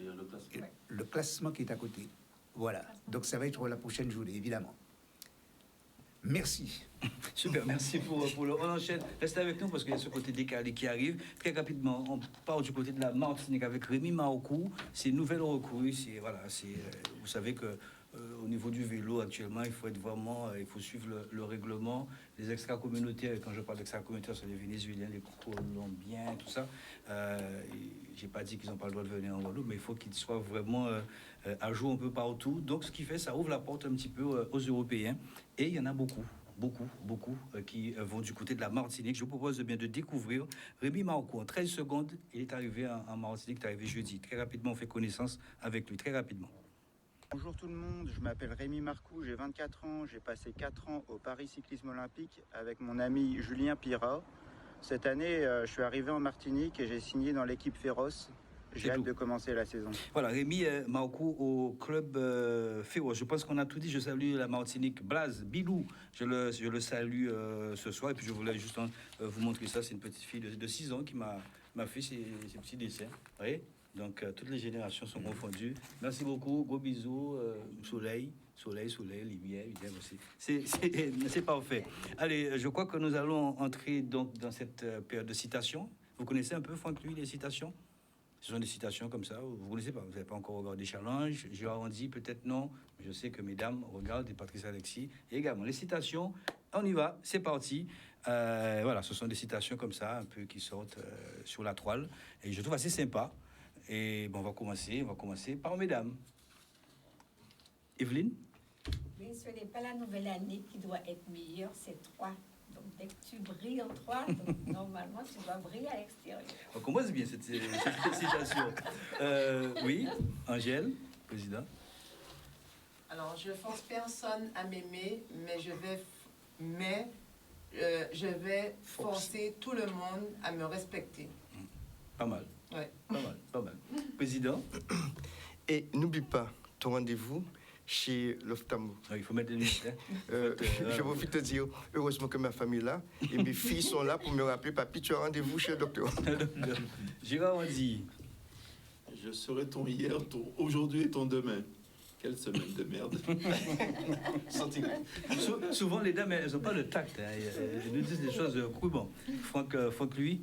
y a le classement. Le classement qui est à côté. Voilà. Donc ça va être la prochaine journée, évidemment. Merci. Super, merci pour le... On enchaîne. Restez avec nous parce qu'il y a ce côté décalé qui arrive. Très rapidement, on part du côté de la Martinique avec Rémi Maokou. C'est une nouvelle recrue. Vous savez que au niveau du vélo, actuellement, il faut être vraiment, il faut suivre le règlement. Les extra-communautaires, et quand je parle d'extra-communautaires, c'est les Vénézuéliens, les Colombiens, tout ça. J'ai pas dit qu'ils n'ont pas le droit de venir en Guadeloupe, mais il faut qu'ils soient vraiment à jour un peu partout. Donc, ce qui fait, ça ouvre la porte un petit peu aux Européens. Et il y en a beaucoup qui vont du côté de la Martinique. Je vous propose de découvrir Rémi Maokou. En 13 secondes, il est arrivé en Martinique, il est arrivé jeudi. Très rapidement, on fait connaissance avec lui, très rapidement. Bonjour tout le monde, je m'appelle Rémi Marcoux, j'ai 24 ans, j'ai passé 4 ans au Paris Cyclisme Olympique avec mon ami Julien Pirat. Cette année, je suis arrivé en Martinique et j'ai signé dans l'équipe Féroce. J'ai hâte de commencer la saison. Voilà, Rémi Marcou au club Féroce. Je pense qu'on a tout dit. Je salue la Martinique. Blaze, Bilou, je le salue ce soir. Et puis je voulais juste vous montrer ça. C'est une petite fille de 6 ans qui m'a fait ces petits dessins. Vous voyez? Donc toutes les générations sont confondues. Merci beaucoup. Gros bisous. Soleil, lumière aussi. C'est parfait. Allez, je crois que nous allons entrer donc dans cette période de citations. Vous connaissez un peu, Franck, lui, les citations? Ce sont des citations comme ça, vous ne connaissez pas, vous n'avez pas encore regardé Challenge, Gérard Andy, peut-être non, je sais que mesdames regardent, et Patrice Alexis, et également les citations, on y va, c'est parti. Voilà, ce sont des citations comme ça, un peu qui sortent sur la toile, et je trouve assez sympa. Et bon, on va commencer par mesdames. Evelyne? Oui, ce n'est pas la nouvelle année qui doit être meilleure, c'est 3. Donc, dès que tu brilles en 3, donc, normalement, tu dois briller à l'extérieur. On commence bien cette citation. Oui, Angèle, président. Alors, je ne force personne à m'aimer, mais je vais forcer tout le monde à me respecter. Pas mal. Ouais. Pas mal. Président. Et n'oublie pas ton rendez-vous chez l'ophtalmo. Il faut mettre des lunettes. Je vous de te dire, heureusement que ma famille est là et mes filles sont là pour me rappeler, papy, tu as rendez-vous chez le docteur. Gérard Andy. Je serai ton hier, ton aujourd'hui et ton demain. Quelle semaine de merde. Souvent, les dames, elles n'ont pas le tact. Elles nous disent des choses crûment. Franck, lui.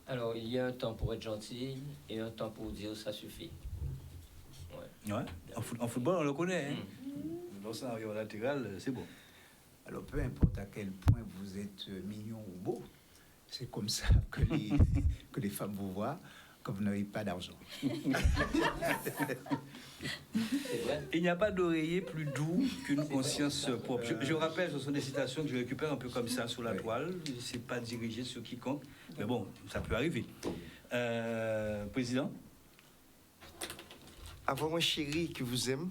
Alors, il y a un temps pour être gentil et un temps pour dire ça suffit. Ouais. En football, on le connaît. Dans ça, en latéral, c'est bon. Alors, peu importe à quel point vous êtes mignon ou beau, c'est comme ça que les femmes vous voient quand vous n'avez pas d'argent. Il n'y a pas d'oreiller plus doux qu'une conscience propre. Je rappelle, ce sont des citations que je récupère un peu comme ça sur la toile. Ce n'est pas dirigé sur quiconque. Mais bon, ça peut arriver. Président? Avoir un chéri qui vous aime,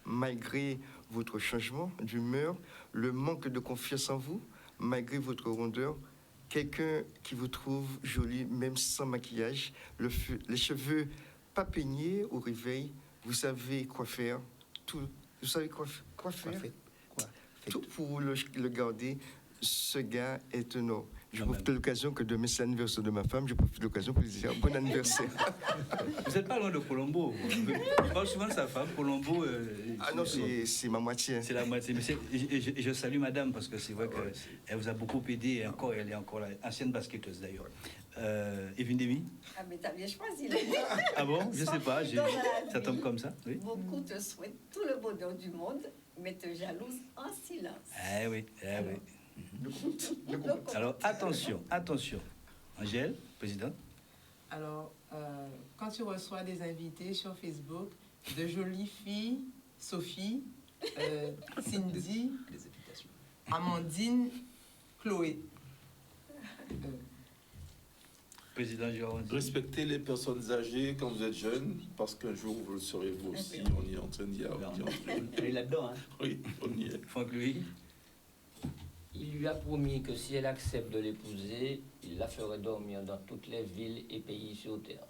malgré votre changement d'humeur, le manque de confiance en vous, malgré votre rondeur, quelqu'un qui vous trouve jolie, même sans maquillage, les cheveux pas peignés au réveil, vous savez quoi faire, vous savez quoi faire, tout pour le garder. Ce gars est un homme. Je profite de l'occasion que demain c'est l'anniversaire de ma femme, je profite de l'occasion pour lui dire bon anniversaire. Vous n'êtes pas loin de Colombo. Il parle souvent de sa femme, Colombo. Non, c'est ma moitié. C'est la moitié. Mais je salue madame parce que c'est vrai qu'elle vous a beaucoup aidé et encore, elle est encore là, ancienne basketteuse d'ailleurs. Evelyne Demi? Ah, mais t'as bien choisi. Ah bon? Je ne sais pas, ça tombe comme ça. Oui. Beaucoup te souhaitent tout le bonheur du monde, mais te jalousent en silence. Eh oui. Alors, attention. Angèle, président. Alors, quand tu reçois des invités sur Facebook, de jolies filles, Sophie, Cindy, Amandine, Chloé. Président Gérard. Respectez les personnes âgées quand vous êtes jeune, parce qu'un jour vous le serez vous aussi. On y est en train d'y aller là-dedans, hein? Oui, on y est. Franck, lui. Il lui a promis que si elle accepte de l'épouser, il la ferait dormir dans toutes les villes et pays sur Terre.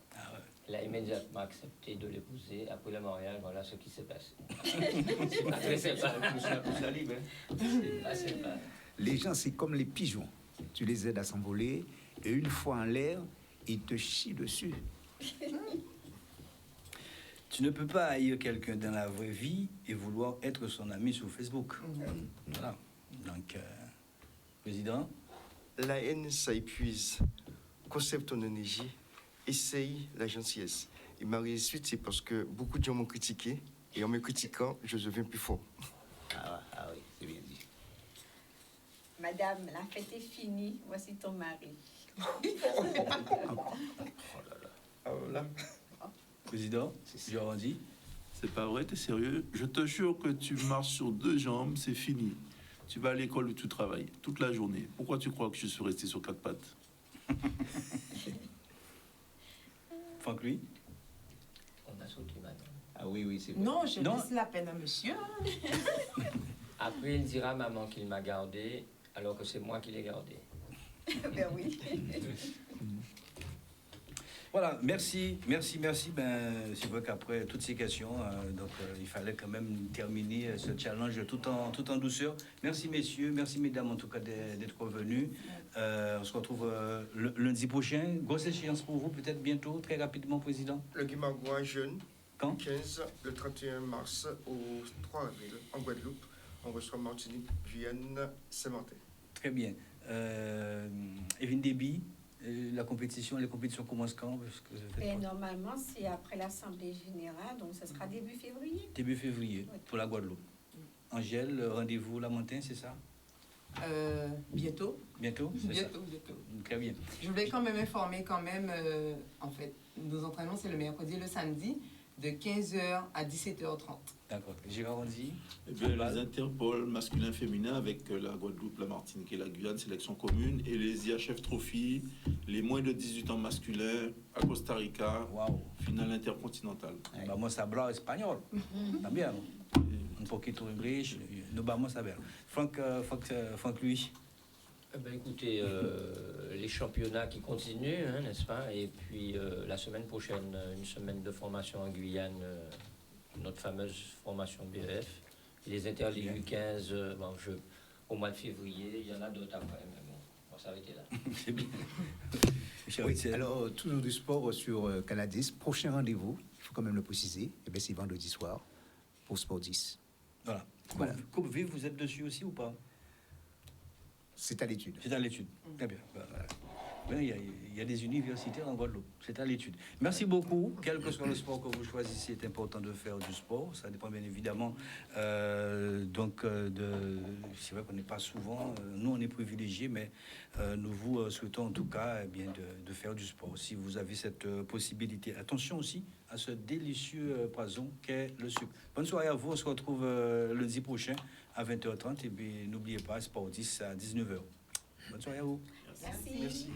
Elle a immédiatement accepté de l'épouser. Après le mariage, voilà ce qui s'est passé. C'est pas très sympa. C'est pas sympa. Les gens, c'est comme les pigeons. Tu les aides à s'envoler et une fois en l'air, ils te chient dessus. Tu ne peux pas haïr quelqu'un dans la vraie vie et vouloir être son ami sur Facebook. Voilà. Donc, président. La haine, ça épuise. Conserve ton énergie. Essaye la gentillesse. Et ma réussite, c'est parce que beaucoup de gens m'ont critiqué. Et en me critiquant, je deviens plus fort. Ah oui, c'est bien dit. Madame, la fête est finie. Voici ton mari. Là. Président, Gérard Andy. C'est pas vrai, t'es sérieux? Je te jure que tu marches sur 2 jambes, c'est fini. Tu vas à l'école où tu travailles toute la journée. Pourquoi tu crois que je suis resté sur 4 pattes? Franck, lui. On a sauté, madame. Ah oui, c'est vrai. Non, je laisse la peine à monsieur. Après, il dira à maman qu'il m'a gardé, alors que c'est moi qui l'ai gardé. Ben oui. Voilà, merci. Ben, c'est vrai qu'après toutes ces questions, il fallait quand même terminer ce challenge tout en douceur. Merci messieurs, merci mesdames en tout cas d'être revenus. On se retrouve le lundi prochain. Grosse échéance pour vous, peut-être bientôt, très rapidement, Président. Le Guimagouin jeune. Quand? 15, le 31 mars au 3 avril, en Guadeloupe. On reçoit Martinique, Guyane, Saint-Martin. Très bien. Evin Déby, les compétitions commencent quand? Normalement, c'est après l'Assemblée Générale, donc ce sera début février. Début février, oui. Pour la Guadeloupe. Angèle, rendez-vous Lamentin, c'est ça? Bientôt. Bientôt? Bientôt. Très bien. Je voulais quand même informer, en fait, nos entraînements, c'est le mercredi et le samedi, de 15h à 17h30. D'accord. Gérard Rondy. Eh bien, les Interpol masculin-féminin avec la Guadeloupe, la Martinique et la Guyane, sélection commune, et les IHF Trophy, les moins de 18 ans masculins à Costa Rica, finale intercontinentale. Vamos a hablar español. También. Un poquito inglés. Nous vamos a ver. Franck Louis. Écoutez, les championnats qui continuent, hein, n'est-ce pas? Et puis la semaine prochaine, une semaine de formation en Guyane, notre fameuse formation BEF. Et les interligues du 15, au mois de février, il y en a d'autres après, mais bon, on va s'arrêter là. C'est bien. Oui, alors, toujours du sport sur Canal 10. Prochain rendez-vous, il faut quand même le préciser, c'est vendredi soir pour Sport 10. Voilà. Coupe Vive, vous êtes dessus aussi ou pas? C'est à l'étude. C'est à l'étude. Très bien. Il y a des universitaires en Guadeloupe. C'est à l'étude. Merci beaucoup. Quel que soit le sport que vous choisissez, c'est important de faire du sport. Ça dépend bien évidemment. C'est vrai qu'on n'est pas souvent. Nous, on est privilégiés, mais nous vous souhaitons en tout cas de faire du sport. Si vous avez cette possibilité. Attention aussi à ce délicieux poison qu'est le sucre. Bonne soirée à vous. On se retrouve lundi prochain à 20h30. Et puis n'oubliez pas, Sport 10 à 19h. Bonne soirée à vous. Merci.